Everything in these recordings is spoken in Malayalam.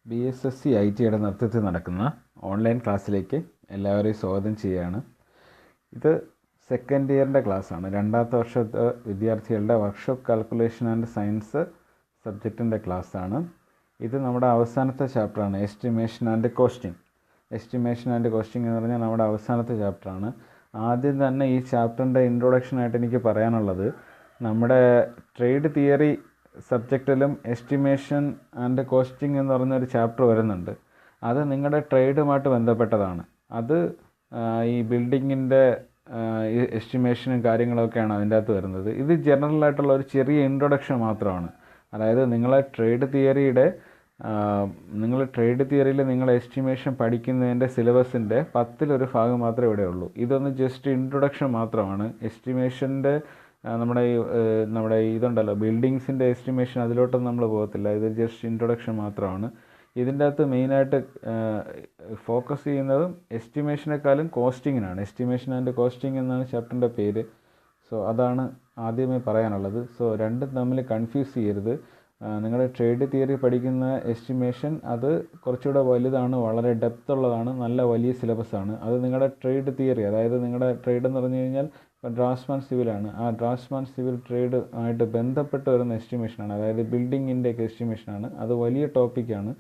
BSSC IT-യുടെ നേതൃത്വത്തിൽ നടക്കുന്ന ഓൺലൈൻ ക്ലാസ്സിലേക്ക് എല്ലാവരെയും സ്വാഗതം ചെയ്യുകയാണ്. ഇത് സെക്കൻഡ് ഇയറിൻ്റെ ക്ലാസ്സാണ്. രണ്ടാമത്തെ വർഷത്തെ വിദ്യാർത്ഥികളുടെ വർക്ക്ഷോപ്പ് കാൽക്കുലേഷൻ ആൻഡ് സയൻസ് സബ്ജക്റ്റിൻ്റെ ക്ലാസ്സാണ്. ഇത് നമ്മുടെ അവസാനത്തെ ചാപ്റ്ററാണ്, estimation and costing. Estimation and costing എന്ന് പറഞ്ഞാൽ നമ്മുടെ അവസാനത്തെ ചാപ്റ്ററാണ്. ആദ്യം തന്നെ ഈ ചാപ്റ്ററിൻ്റെ ഇൻട്രൊഡക്ഷനായിട്ട് എനിക്ക് പറയാനുള്ളത്, നമ്മുടെ ട്രേഡ് തിയറി സബ്ജക്റ്റിലും എസ്റ്റിമേഷൻ ആൻഡ് കോസ്റ്റിംഗ് എന്ന് പറഞ്ഞൊരു ചാപ്റ്റർ വരുന്നുണ്ട്. അത് നിങ്ങളുടെ ട്രേഡുമായിട്ട് ബന്ധപ്പെട്ടതാണ്. അത് ഈ ബിൽഡിങ്ങിൻ്റെ എസ്റ്റിമേഷനും കാര്യങ്ങളൊക്കെയാണ് അതിൻ്റെ അകത്ത് വരുന്നത്. ഇത് ജനറലായിട്ടുള്ള ഒരു ചെറിയ ഇൻട്രൊഡക്ഷൻ മാത്രമാണ്. അതായത് നിങ്ങൾ ട്രേഡ് തിയറിയിൽ നിങ്ങൾ എസ്റ്റിമേഷൻ പഠിക്കുന്നതിൻ്റെ സിലബസിൻ്റെ 10-1 ഭാഗം മാത്രമേ ഇവിടെ ഉള്ളൂ. ഇതൊന്ന് ജസ്റ്റ് ഇൻട്രൊഡക്ഷൻ മാത്രമാണ്. എസ്റ്റിമേഷൻ്റെ നമ്മുടെ ഇതുണ്ടല്ലോ, ബിൽഡിങ്സിൻ്റെ എസ്റ്റിമേഷൻ, അതിലോട്ടൊന്നും നമ്മൾ പോകത്തില്ല. ഇത് ജസ്റ്റ് ഇൻട്രൊഡക്ഷൻ മാത്രമാണ്. ഇതിൻ്റെ അകത്ത് മെയിനായിട്ട് ഫോക്കസ് ചെയ്യുന്നതും എസ്റ്റിമേഷനേക്കാളും കോസ്റ്റിങ്ങിനാണ്. എസ്റ്റിമേഷൻ ആൻഡ് കോസ്റ്റിംഗ് എന്നാണ് ചാപ്റ്ററിൻ്റെ പേര്. സോ അതാണ് ആദ്യമേ പറയാനുള്ളത്. സോ രണ്ടും തമ്മിൽ കൺഫ്യൂസ് ചെയ്യരുത്. നിങ്ങളുടെ ട്രേഡ് തിയറി പഠിക്കുന്ന എസ്റ്റിമേഷൻ അത് കുറച്ചുകൂടെ വലുതാണ്, വളരെ ഡെപ്ത് ഉള്ളതാണ്, നല്ല വലിയ സിലബസാണ്. അത് നിങ്ങളുടെ ട്രേഡ് തിയറി, അതായത് നിങ്ങളുടെ ട്രേഡ് എന്ന് പറഞ്ഞു കഴിഞ്ഞാൽ ഡ്രാഫ്റ്റ്സ്മാൻ സിവിലാണ്. ആ ഡ്രാഫ്റ്റ്സ്മാൻ സിവിൽ ട്രേഡ് ആയിട്ട് ബന്ധപ്പെട്ട് വരുന്ന എസ്റ്റിമേഷനാണ്, അതായത് ബിൽഡിങ്ങിൻ്റെയൊക്കെ എസ്റ്റിമേഷനാണ്. അത് വലിയ ടോപ്പിക്കാണ്.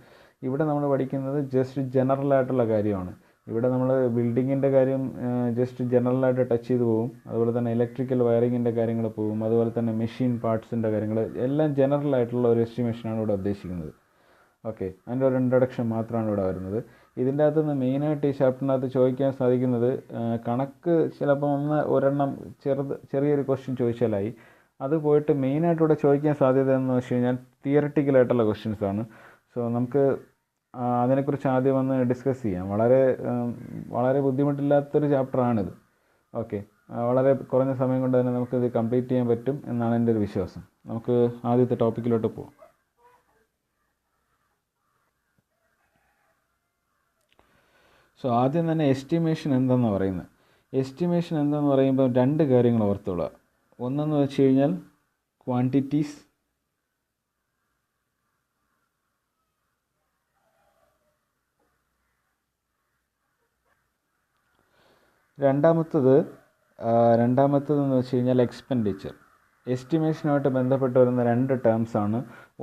ഇവിടെ നമ്മൾ പഠിക്കുന്നത് ജസ്റ്റ് ജനറലായിട്ടുള്ള കാര്യമാണ്. ഇവിടെ നമ്മൾ ബിൽഡിങ്ങിൻ്റെ കാര്യം ജസ്റ്റ് ജനറലായിട്ട് ടച്ച് ചെയ്ത് പോകും. അതുപോലെ തന്നെ ഇലക്ട്രിക്കൽ വയറിങ്ങിൻ്റെ കാര്യങ്ങൾ പോകും. അതുപോലെ തന്നെ മെഷീൻ പാർട്സിൻ്റെ കാര്യങ്ങൾ, എല്ലാം ജനറലായിട്ടുള്ള ഒരു എസ്റ്റിമേഷനാണ് ഇവിടെ ഉദ്ദേശിക്കുന്നത്. ഓക്കെ, അതിൻ്റെ ഒരു ഇൻട്രൊഡക്ഷൻ മാത്രമാണ് ഇവിടെ വരുന്നത്. ഇതിൻ്റെ അകത്ത് നിന്ന് മെയിനായിട്ട് ഈ ചാപ്റ്ററിനകത്ത് ചോദിക്കാൻ സാധിക്കുന്നത്, കണക്ക് ചിലപ്പോൾ ഒരെണ്ണം ചെറിയൊരു ക്വസ്റ്റ്യൻ ചോദിച്ചാലായി. അത് പോയിട്ട് മെയിനായിട്ട് ഇവിടെ ചോദിക്കാൻ സാധ്യത എന്ന് വെച്ച് കഴിഞ്ഞാൽ തിയററ്റിക്കലായിട്ടുള്ള ക്വസ്റ്റ്യൻസാണ്. സോ നമുക്ക് അതിനെക്കുറിച്ച് ആദ്യം ഒന്ന് ഡിസ്കസ് ചെയ്യാം. വളരെ ബുദ്ധിമുട്ടില്ലാത്തൊരു ചാപ്റ്ററാണിത്. ഓക്കെ, വളരെ കുറഞ്ഞ സമയം കൊണ്ട് തന്നെ നമുക്കിത് കംപ്ലീറ്റ് ചെയ്യാൻ പറ്റും എന്നാണ് എൻ്റെ ഒരു വിശ്വാസം. നമുക്ക് ആദ്യത്തെ ടോപ്പിക്കിലോട്ട് പോകാം. സോ ആദ്യം തന്നെ എസ്റ്റിമേഷൻ എന്താണെന്ന് പറയുന്നത്. എസ്റ്റിമേഷൻ എന്താണെന്ന് പറയുമ്പോൾ 2 കാര്യങ്ങൾ ഓർത്തുകൊള്ളുക. ഒന്നെന്ന് വെച്ച് കഴിഞ്ഞാൽ ക്വാണ്ടിറ്റീസ്, രണ്ടാമത്തതെന്ന് വെച്ച് കഴിഞ്ഞാൽ എക്സ്പെൻഡിച്ചർ. എസ്റ്റിമേഷനുമായിട്ട് ബന്ധപ്പെട്ട് വരുന്ന 2 ടേംസാണ്.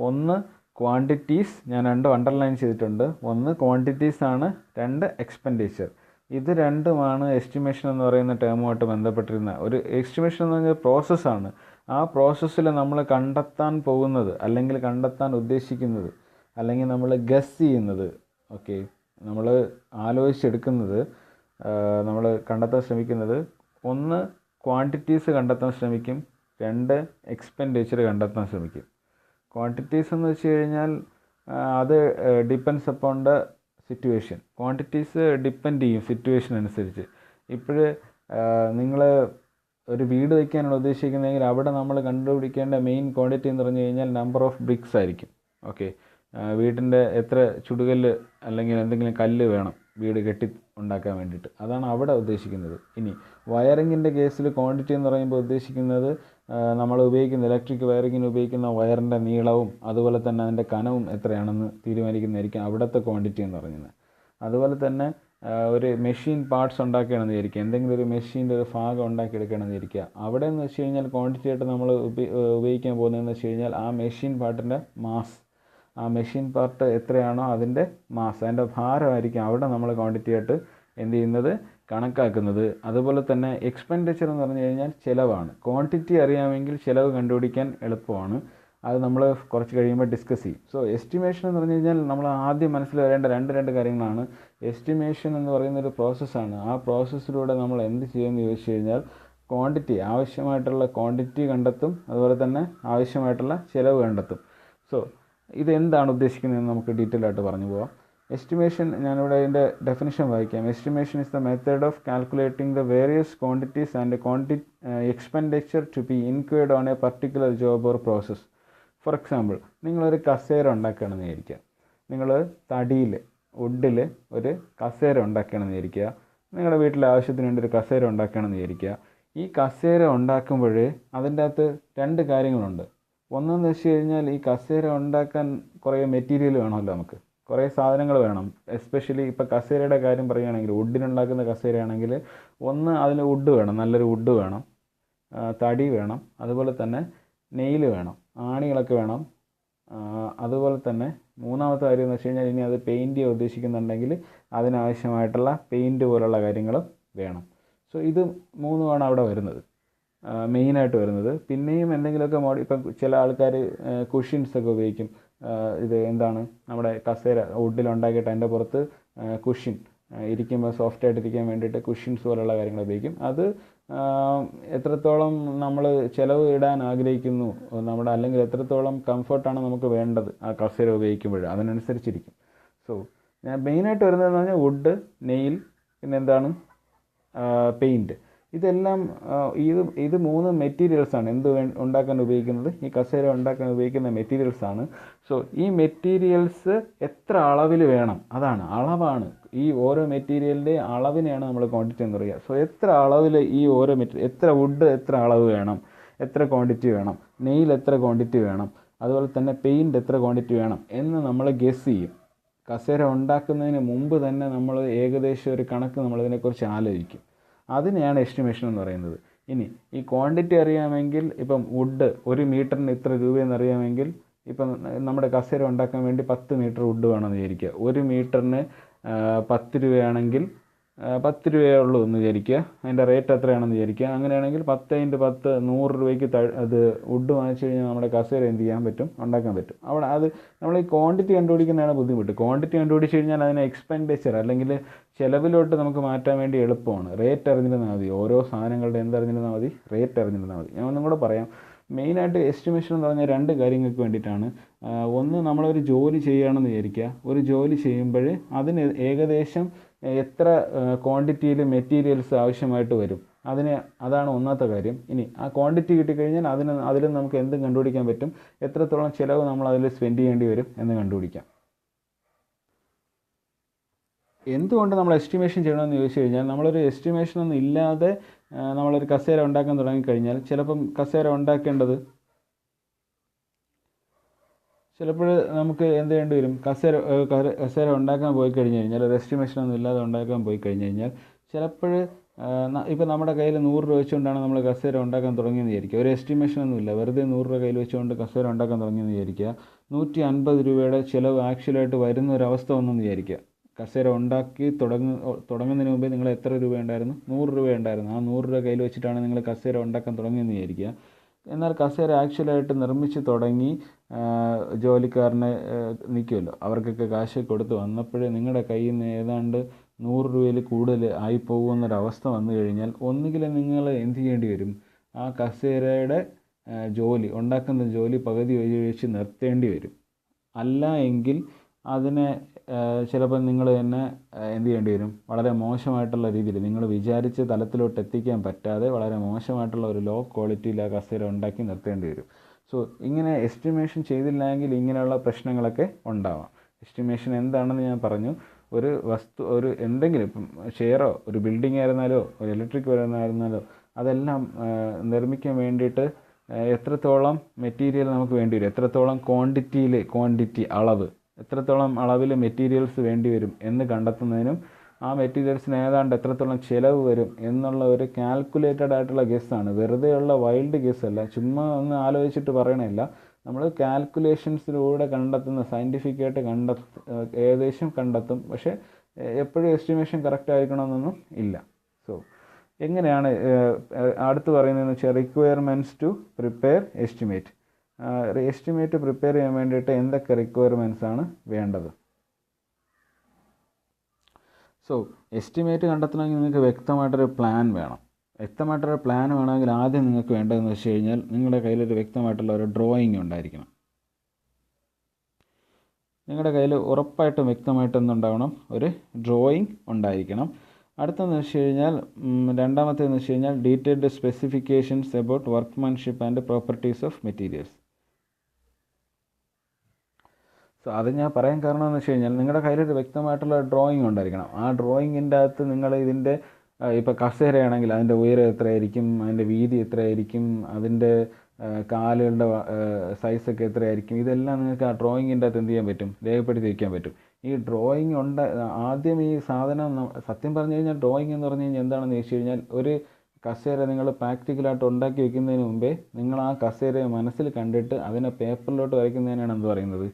ഒന്ന് ക്വാണ്ടിറ്റീസ്, ഞാൻ 2 അണ്ടർലൈൻ ചെയ്തിട്ടുണ്ട്. ഒന്ന് ക്വാണ്ടിറ്റീസ് ആണ്, 2 എക്സ്പെൻഡിച്ചർ. ഇത് രണ്ടുമാണ് എസ്റ്റിമേഷൻ എന്ന് പറയുന്ന ടേമുമായിട്ട് ബന്ധപ്പെട്ടിരുന്ന ഒരു എസ്റ്റിമേഷൻ എന്ന് പറഞ്ഞാൽ പ്രോസസ്സാണ്. ആ പ്രോസസ്സിൽ നമ്മൾ കണ്ടെത്താൻ പോകുന്നത്, അല്ലെങ്കിൽ കണ്ടെത്താൻ ഉദ്ദേശിക്കുന്നത്, അല്ലെങ്കിൽ നമ്മൾ ഗസ് ചെയ്യുന്നത്, ഓക്കെ, നമ്മൾ ആലോചിച്ചെടുക്കുന്നത്, നമ്മൾ കണ്ടെത്താൻ ശ്രമിക്കുന്നത്, ഒന്ന് ക്വാണ്ടിറ്റീസ് കണ്ടെത്താൻ ശ്രമിക്കും, 2 എക്സ്പെൻഡിച്ചർ കണ്ടെത്താൻ ശ്രമിക്കും. ക്വാണ്ടിറ്റീസ് എന്ന് വെച്ച് കഴിഞ്ഞാൽ അത് depends upon the situation. Quantities depend ചെയ്യും സിറ്റുവേഷൻ അനുസരിച്ച്. ഇപ്പോഴ് നിങ്ങൾ ഒരു വീട് വയ്ക്കാനാണ് ഉദ്ദേശിക്കുന്നതെങ്കിൽ അവിടെ നമ്മൾ കണ്ടുപിടിക്കേണ്ട മെയിൻ ക്വാണ്ടിറ്റി എന്ന് പറഞ്ഞു കഴിഞ്ഞാൽ നമ്പർ ഓഫ് ബ്രിക്സ് ആയിരിക്കും. ഓക്കെ, വീടിൻ്റെ എത്ര ചുടുകല്ല് അല്ലെങ്കിൽ എന്തെങ്കിലും കല്ല് വേണം വീട് കെട്ടി ഉണ്ടാക്കാൻ വേണ്ടിയിട്ട്, അതാണ് അവിടെ ഉദ്ദേശിക്കുന്നത്. ഇനി വയറിങ്ങിൻ്റെ കേസിൽ ക്വാണ്ടിറ്റി എന്ന് പറയുമ്പോൾ ഉദ്ദേശിക്കുന്നത് നമ്മൾ ഉപയോഗിക്കുന്ന ഇലക്ട്രിക് വയറിങ്ങിന് ഉപയോഗിക്കുന്ന വയറിൻ്റെ നീളവും അതുപോലെ തന്നെ അതിൻ്റെ കനവും എത്രയാണെന്ന് തീരുമാനിക്കുന്നതായിരിക്കും അവിടുത്തെ ക്വാണ്ടിറ്റി എന്ന് പറയുന്നത്. അതുപോലെ തന്നെ ഒരു മെഷീൻ പാർട്സ് ഉണ്ടാക്കുകയാണെന്ന് വിചാരിക്കുക, എന്തെങ്കിലും ഒരു മെഷീൻ്റെ ഒരു ഭാഗം ഉണ്ടാക്കിയെടുക്കുകയാണെന്ന് വിചാരിക്കുക. അവിടെ എന്ന് വെച്ച് കഴിഞ്ഞാൽ ക്വാണ്ടിറ്റി ആയിട്ട് നമ്മൾ ഉപയോഗിക്കാൻ പോകുന്നതെന്ന് വെച്ച് കഴിഞ്ഞാൽ ആ മെഷീൻ പാർട്ടിൻ്റെ മാസ്, ആ മെഷീൻ പാർട്ട് എത്രയാണോ അതിൻ്റെ മാസ്, അതിൻ്റെ ഭാരമായിരിക്കും അവിടെ നമ്മൾ ക്വാണ്ടിറ്റി ആയിട്ട് എന്ത് ചെയ്യുന്നത്, കണക്കാക്കുന്നത്. അതുപോലെ തന്നെ എക്സ്പെൻഡിച്ചർ എന്ന് പറഞ്ഞു കഴിഞ്ഞാൽ ചിലവാണ്. ക്വാണ്ടിറ്റി അറിയാമെങ്കിൽ ചിലവ് കണ്ടുപിടിക്കാൻ എളുപ്പമാണ്. അത് നമ്മൾ കുറച്ച് കഴിയുമ്പോൾ ഡിസ്കസ് ചെയ്യും. സോ എസ്റ്റിമേഷൻ എന്ന് പറഞ്ഞു കഴിഞ്ഞാൽ നമ്മൾ ആദ്യം മനസ്സിൽ വരേണ്ട രണ്ട് കാര്യങ്ങളാണ്. എസ്റ്റിമേഷൻ എന്ന് പറയുന്നൊരു പ്രോസസ്സാണ്. ആ പ്രോസസ്സിലൂടെ നമ്മൾ എന്ത് ചെയ്യുമെന്ന് ചോദിച്ചു കഴിഞ്ഞാൽ ക്വാണ്ടിറ്റി, ആവശ്യമായിട്ടുള്ള ക്വാണ്ടിറ്റി കണ്ടെത്തും, അതുപോലെ തന്നെ ആവശ്യമായിട്ടുള്ള ചിലവ് കണ്ടെത്തും. സോ ഇതെന്താണ് ഉദ്ദേശിക്കുന്നതെന്ന് നമുക്ക് ഡീറ്റെയിൽ ആയിട്ട് പറഞ്ഞു പോകാം. എസ്റ്റിമേഷൻ, ഞാനിവിടെ അതിൻ്റെ ഡെഫിനിഷൻ വായിക്കാം. Estimation is the method of calculating the various quantities and expenditure to be incurred on a particular job or process. For example, നിങ്ങളൊരു കസേര ഉണ്ടാക്കുകയാണെന്ന് വിചാരിക്കുക. നിങ്ങൾ തടിയിൽ, വുഡിൽ ഒരു കസേര ഉണ്ടാക്കുകയാണെന്ന് വിചാരിക്കുക. നിങ്ങളുടെ വീട്ടിലെ ആവശ്യത്തിന് വേണ്ടി ഒരു കസേര ഉണ്ടാക്കുകയാണെന്ന് വിചാരിക്കുക. ഈ കസേര ഉണ്ടാക്കുമ്പോൾ അതിൻ്റെ അകത്ത് 2 കാര്യങ്ങളുണ്ട്. ഒന്നെന്ന് വെച്ച് കഴിഞ്ഞാൽ ഈ കസേര ഉണ്ടാക്കാൻ കുറേ മെറ്റീരിയൽ വേണമല്ലോ നമുക്ക്. കുറേ സാധനങ്ങൾ വേണം. എസ്പെഷ്യലി ഇപ്പോൾ കസേരയുടെ കാര്യം പറയുകയാണെങ്കിൽ, വുഡിനുണ്ടാക്കുന്ന കസേരയാണെങ്കിൽ ഒന്ന് അതിന് വുഡ് വേണം, നല്ലൊരു വുഡ് വേണം, തടി വേണം, അതുപോലെ തന്നെ നെയിൽ വേണം, ആണികളൊക്കെ വേണം. അതുപോലെ തന്നെ മൂന്നാമത്തെ കാര്യം എന്ന് വെച്ച് കഴിഞ്ഞാൽ, ഇനി അത് പെയിൻറ്റ് ചെയ്യാൻ ഉദ്ദേശിക്കുന്നുണ്ടെങ്കിൽ അതിനാവശ്യമായിട്ടുള്ള പെയിൻറ്റ് പോലുള്ള കാര്യങ്ങളും വേണം. സോ ഇത് മൂന്നുമാണ് അവിടെ വരുന്നത്, മെയിനായിട്ട് വരുന്നത്. പിന്നെയും എന്തെങ്കിലുമൊക്കെ ഇപ്പം ചില ആൾക്കാർ കുഷ്യൻസൊക്കെ ഉപയോഗിക്കും. ഇത് എന്താണ്, നമ്മുടെ കസേര വുഡിലുണ്ടാക്കിയിട്ട് അതിൻ്റെ പുറത്ത് കുഷ്യൻ ഇരിക്കുമ്പോൾ സോഫ്റ്റായിട്ടിരിക്കാൻ വേണ്ടിയിട്ട് കുഷ്യൻസ് പോലുള്ള കാര്യങ്ങൾ ഉപയോഗിക്കും. അത് എത്രത്തോളം നമ്മൾ ചിലവ് ഇടാൻ ആഗ്രഹിക്കുന്നു അല്ലെങ്കിൽ എത്രത്തോളം കംഫർട്ടാണ് നമുക്ക് വേണ്ടത് ആ കസേര ഉപയോഗിക്കുമ്പോൾ, അതിനനുസരിച്ചിരിക്കും. സോ ഞാൻ മെയിനായിട്ട് വരുന്നതെന്ന് പറഞ്ഞാൽ വുഡ്, നെയിൽ, പിന്നെ എന്താണ്, പെയിൻറ്റ്. ഇതെല്ലാം ഇത് മൂന്ന് മെറ്റീരിയൽസാണ് ഉണ്ടാക്കാൻ ഉപയോഗിക്കുന്നത്. ഈ കസേര ഉണ്ടാക്കാൻ ഉപയോഗിക്കുന്ന മെറ്റീരിയൽസാണ്. സോ ഈ മെറ്റീരിയൽസ് എത്ര അളവിൽ വേണം, അതാണ് അളവാണ്. ഈ ഓരോ മെറ്റീരിയലിൻ്റെ അളവിനെയാണ് നമ്മൾ ക്വാണ്ടിറ്റി എന്ന് പറയുക. സോ എത്ര അളവിൽ ഈ ഓരോ എത്ര വുഡ് എത്ര അളവ് വേണം, എത്ര ക്വാണ്ടിറ്റി വേണം, നെയിൽ എത്ര ക്വാണ്ടിറ്റി വേണം, അതുപോലെ തന്നെ പെയിൻറ്റ് എത്ര ക്വാണ്ടിറ്റി വേണം എന്ന് നമ്മൾ ഗസ് ചെയ്യും. കസേര ഉണ്ടാക്കുന്നതിന് മുമ്പ് തന്നെ നമ്മൾ ഏകദേശം ഒരു കണക്ക് നമ്മളിതിനെക്കുറിച്ച് ആലോചിക്കും. അതിനെയാണ് എസ്റ്റിമേഷൻ എന്ന് പറയുന്നത്. ഇനി ഈ ക്വാണ്ടിറ്റി അറിയാമെങ്കിൽ, ഇപ്പം വുഡ് 1 മീറ്ററിന് ഇത്ര രൂപയെന്ന് അറിയാമെങ്കിൽ, ഇപ്പം നമ്മുടെ കസേര ഉണ്ടാക്കാൻ വേണ്ടി 10 മീറ്റർ വുഡ് വേണമെന്ന് വിചാരിക്കുക. 1 മീറ്ററിന് 10 രൂപയാണെങ്കിൽ 10 രൂപയേ ഉള്ളൂ എന്ന് വിചാരിക്കുക. അതിൻ്റെ റേറ്റ് എത്രയാണെന്ന് വിചാരിക്കുക. അങ്ങനെയാണെങ്കിൽ 10 × 10 100 രൂപയ്ക്ക് അത് വുഡ് വാങ്ങിച്ചു കഴിഞ്ഞാൽ നമ്മുടെ കസേര എന്ത് ചെയ്യാൻ പറ്റും, ഉണ്ടാക്കാൻ പറ്റും. അവിടെ അത് നമ്മൾ ഈ ക്വാണ്ടിറ്റി കണ്ടുപിടിക്കുന്നതാണ് ബുദ്ധിമുട്ട്. ക്വാണ്ടിറ്റി കണ്ടുപിടിച്ച് കഴിഞ്ഞാൽ അതിനെ എക്സ്പെൻഡിച്ചർ അല്ലെങ്കിൽ ചിലവിലോട്ട് നമുക്ക് മാറ്റാൻ വേണ്ടി എളുപ്പമാണ്. റേറ്റ് അറിഞ്ഞിരുന്നാൽ മതി. ഓരോ സാധനങ്ങളുടെ എന്തറിഞ്ഞിരുന്നാൽ മതി, റേറ്റ് അറിഞ്ഞിരുന്നാൽ മതി. ഞാൻ ഒന്നും കൂടെ പറയാം. മെയിനായിട്ട് എസ്റ്റിമേഷൻ എന്ന് പറഞ്ഞാൽ 2 കാര്യങ്ങൾക്ക് വേണ്ടിയിട്ടാണ്. ഒന്ന്, നമ്മളൊരു ജോലി ചെയ്യുകയാണെന്ന് വിചാരിക്കുക. ഒരു ജോലി ചെയ്യുമ്പോൾ അതിന് ഏകദേശം എത്ര ക്വാണ്ടിറ്റിയിൽ മെറ്റീരിയൽസ് ആവശ്യമായിട്ട് വരും, അതാണ് ഒന്നാമത്തെ കാര്യം. ഇനി ആ ക്വാണ്ടിറ്റി കിട്ടിക്കഴിഞ്ഞാൽ അതിൽ നമുക്ക് എന്തും കണ്ടുപിടിക്കാൻ പറ്റും. എത്രത്തോളം ചിലവ് നമ്മൾ അതിൽ സ്പെൻഡ് ചെയ്യേണ്ടി വരും എന്ന് കണ്ടുപിടിക്കാം. എന്തുകൊണ്ട് നമ്മൾ എസ്റ്റിമേഷൻ ചെയ്യണമെന്ന് ചോദിച്ചു കഴിഞ്ഞാൽ, നമ്മളൊരു എസ്റ്റിമേഷനൊന്നും ഇല്ലാതെ നമ്മളൊരു കസേര ഉണ്ടാക്കാൻ തുടങ്ങിക്കഴിഞ്ഞാൽ ചിലപ്പം കസേര ഉണ്ടാക്കേണ്ടത് ചിലപ്പോൾ നമുക്ക് എന്ത് ചെയ്യേണ്ടി വരും, കസേര ഉണ്ടാക്കാൻ പോയി കഴിഞ്ഞ് കഴിഞ്ഞാൽ, ഒരു എസ്റ്റിമേഷനൊന്നും ഇല്ലാതെ ഉണ്ടാക്കാൻ പോയി കഴിഞ്ഞ് കഴിഞ്ഞാൽ ചിലപ്പോൾ ഇപ്പോൾ നമ്മുടെ കയ്യിൽ 100 രൂപ വെച്ചുകൊണ്ടാണ് നമ്മൾ കസേര ഉണ്ടാക്കാൻ തുടങ്ങിയെന്ന് വിചാരിക്കുക. ഒരു എസ്റ്റിമേഷനൊന്നും ഇല്ല, വെറുതെ 100 രൂപ കയ്യിൽ വെച്ചുകൊണ്ട് കസേര ഉണ്ടാക്കാൻ തുടങ്ങിയെന്ന് വിചാരിക്കുക. 150 രൂപയുടെ ചിലവ് ആക്ച്വലായിട്ട് വരുന്ന ഒരവസ്ഥ വന്നെന്ന് വിചാരിക്കുക. കസേര ഉണ്ടാക്കി തുടങ്ങുന്നതിന് മുമ്പേ നിങ്ങൾ എത്ര രൂപ ഉണ്ടായിരുന്നു, 100 രൂപ ഉണ്ടായിരുന്നു. ആ 100 രൂപ കയ്യിൽ വെച്ചിട്ടാണ് നിങ്ങൾ കസേര ഉണ്ടാക്കാൻ തുടങ്ങിയെന്ന് വിചാരിക്കുക. എന്നാൽ കസേര ആക്ച്വലായിട്ട് നിർമ്മിച്ച് തുടങ്ങി ജോലിക്കാരനെ നിൽക്കുമല്ലോ, അവർക്കൊക്കെ കാശ് കൊടുത്ത് വന്നപ്പോഴേ നിങ്ങളുടെ കയ്യിൽ നിന്ന് ഏതാണ്ട് 100 രൂപയിൽ കൂടുതൽ ആയിപ്പോകുമെന്നൊരവസ്ഥ വന്നു കഴിഞ്ഞാൽ, ഒന്നുകിൽ നിങ്ങൾ എന്ത് ചെയ്യേണ്ടി വരും, ആ കസേരയുടെ ഉണ്ടാക്കുന്ന ജോലി പകുതി വെച്ച് നിർത്തേണ്ടി വരും. അല്ല എങ്കിൽ അതിനെ ചിലപ്പോൾ നിങ്ങൾ തന്നെ എന്ത് ചെയ്യേണ്ടി വരും, വളരെ മോശമായിട്ടുള്ള രീതിയിൽ നിങ്ങൾ വിചാരിച്ച തലത്തിലോട്ട് എത്തിക്കാൻ പറ്റാതെ വളരെ മോശമായിട്ടുള്ള ഒരു ലോ ക്വാളിറ്റിയിൽ ആ കസേര ഉണ്ടാക്കി നിർത്തേണ്ടി വരും. സോ ഇങ്ങനെ എസ്റ്റിമേഷൻ ചെയ്തില്ലെങ്കിൽ ഇങ്ങനെയുള്ള പ്രശ്നങ്ങളൊക്കെ ഉണ്ടാവാം. എസ്റ്റിമേഷൻ എന്താണെന്ന് ഞാൻ പറഞ്ഞു. ഒരു എന്തെങ്കിലും, ഇപ്പം ഷെയറോ ഒരു ബിൽഡിംഗ് ആയിരുന്നാലോ ഒരു ഇലക്ട്രിക് വരുന്നായിരുന്നാലോ അതെല്ലാം നിർമ്മിക്കാൻ വേണ്ടിയിട്ട് എത്രത്തോളം മെറ്റീരിയൽ നമുക്ക് വേണ്ടി വരും, എത്രത്തോളം ക്വാണ്ടിറ്റി അളവ്, എത്രത്തോളം അളവിൽ മെറ്റീരിയൽസ് വേണ്ടി വരും എന്ന് കണ്ടെത്തുന്നതിനും ആ മെറ്റീരിയൽസിന് ഏതാണ്ട് എത്രത്തോളം ചിലവ് വരും എന്നുള്ള ഒരു കാൽക്കുലേറ്റഡ് ആയിട്ടുള്ള ഗസ്സാണ്. വെറുതെയുള്ള വൈൽഡ് ഗസ് അല്ല, ചുമ്മാ ഒന്ന് ആലോചിച്ചിട്ട് പറയണമില്ല. നമ്മൾ കാൽക്കുലേഷൻസിലൂടെ കണ്ടെത്തുന്ന, സയൻറ്റിഫിക്കായിട്ട് ഏകദേശം കണ്ടെത്തും. പക്ഷേ എപ്പോഴും എസ്റ്റിമേഷൻ കറക്റ്റ് ആയിരിക്കണമെന്നൊന്നും ഇല്ല. സോ എങ്ങനെയാണ് അടുത്ത് പറയുന്നതെന്ന് വെച്ചാൽ, requirements to prepare estimate. Estimate prepare ചെയ്യാൻ വേണ്ടിയിട്ട് എന്തൊക്കെ റിക്വയർമെൻറ്റ്സ് ആണ് വേണ്ടത്. സോ എസ്റ്റിമേറ്റ് കണ്ടെത്തണമെങ്കിൽ നിങ്ങൾക്ക് വ്യക്തമായിട്ടൊരു പ്ലാൻ വേണം. വ്യക്തമായിട്ടൊരു പ്ലാൻ വേണമെങ്കിൽ ആദ്യം നിങ്ങൾക്ക് വേണ്ടതെന്ന് വെച്ച് കഴിഞ്ഞാൽ, നിങ്ങളുടെ കയ്യിലൊരു വ്യക്തമായിട്ടുള്ള ഒരു ഡ്രോയിങ് ഉണ്ടായിരിക്കണം. നിങ്ങളുടെ കയ്യിൽ ഉറപ്പായിട്ടും വ്യക്തമായിട്ട് എന്തുണ്ടാവണം, ഒരു ഡ്രോയിങ് ഉണ്ടായിരിക്കണം. അടുത്തെന്ന് വെച്ച് കഴിഞ്ഞാൽ, രണ്ടാമത്തേന്ന് വെച്ച് കഴിഞ്ഞാൽ detailed specifications about workmanship and properties of materials. So അത് ഞാൻ പറയാൻ കാരണം എന്ന് വെച്ച് കഴിഞ്ഞാൽ, നിങ്ങളുടെ കയ്യിലൊരു വ്യക്തമായിട്ടുള്ള ഡ്രോയിങ് ഉണ്ടായിരിക്കണം. ആ ഡ്രോയിങ്ങിൻ്റെ അകത്ത് നിങ്ങൾ ഇതിൻ്റെ ഇപ്പോൾ കസേരയാണെങ്കിൽ അതിൻ്റെ ഉയരം എത്രയായിരിക്കും, അതിൻ്റെ വീതി എത്രയായിരിക്കും, അതിൻ്റെ കാലുകളുടെ സൈസൊക്കെ എത്രയായിരിക്കും, ഇതെല്ലാം നിങ്ങൾക്ക് ആ ഡ്രോയിങ്ങിൻ്റെ അകത്ത് എന്ത് ചെയ്യാൻ പറ്റും, രേഖപ്പെടുത്തി വയ്ക്കാൻ പറ്റും. ഈ ഡ്രോയിങ് ആദ്യം ഈ സാധനം സത്യം പറഞ്ഞു കഴിഞ്ഞാൽ ഡ്രോയിങ് എന്ന് പറഞ്ഞു കഴിഞ്ഞാൽ എന്താണെന്ന് ചോദിച്ചു കഴിഞ്ഞാൽ, ഒരു കസേര നിങ്ങൾ പ്രാക്ടിക്കലായിട്ട് ഉണ്ടാക്കി വെക്കുന്നതിന് മുമ്പേ നിങ്ങൾ ആ കസേരയെ മനസ്സിൽ കണ്ടിട്ട് അതിനെ പേപ്പറിലോട്ട് വരയ്ക്കുന്നതിനാണ് എന്ത് പറയുന്നത്,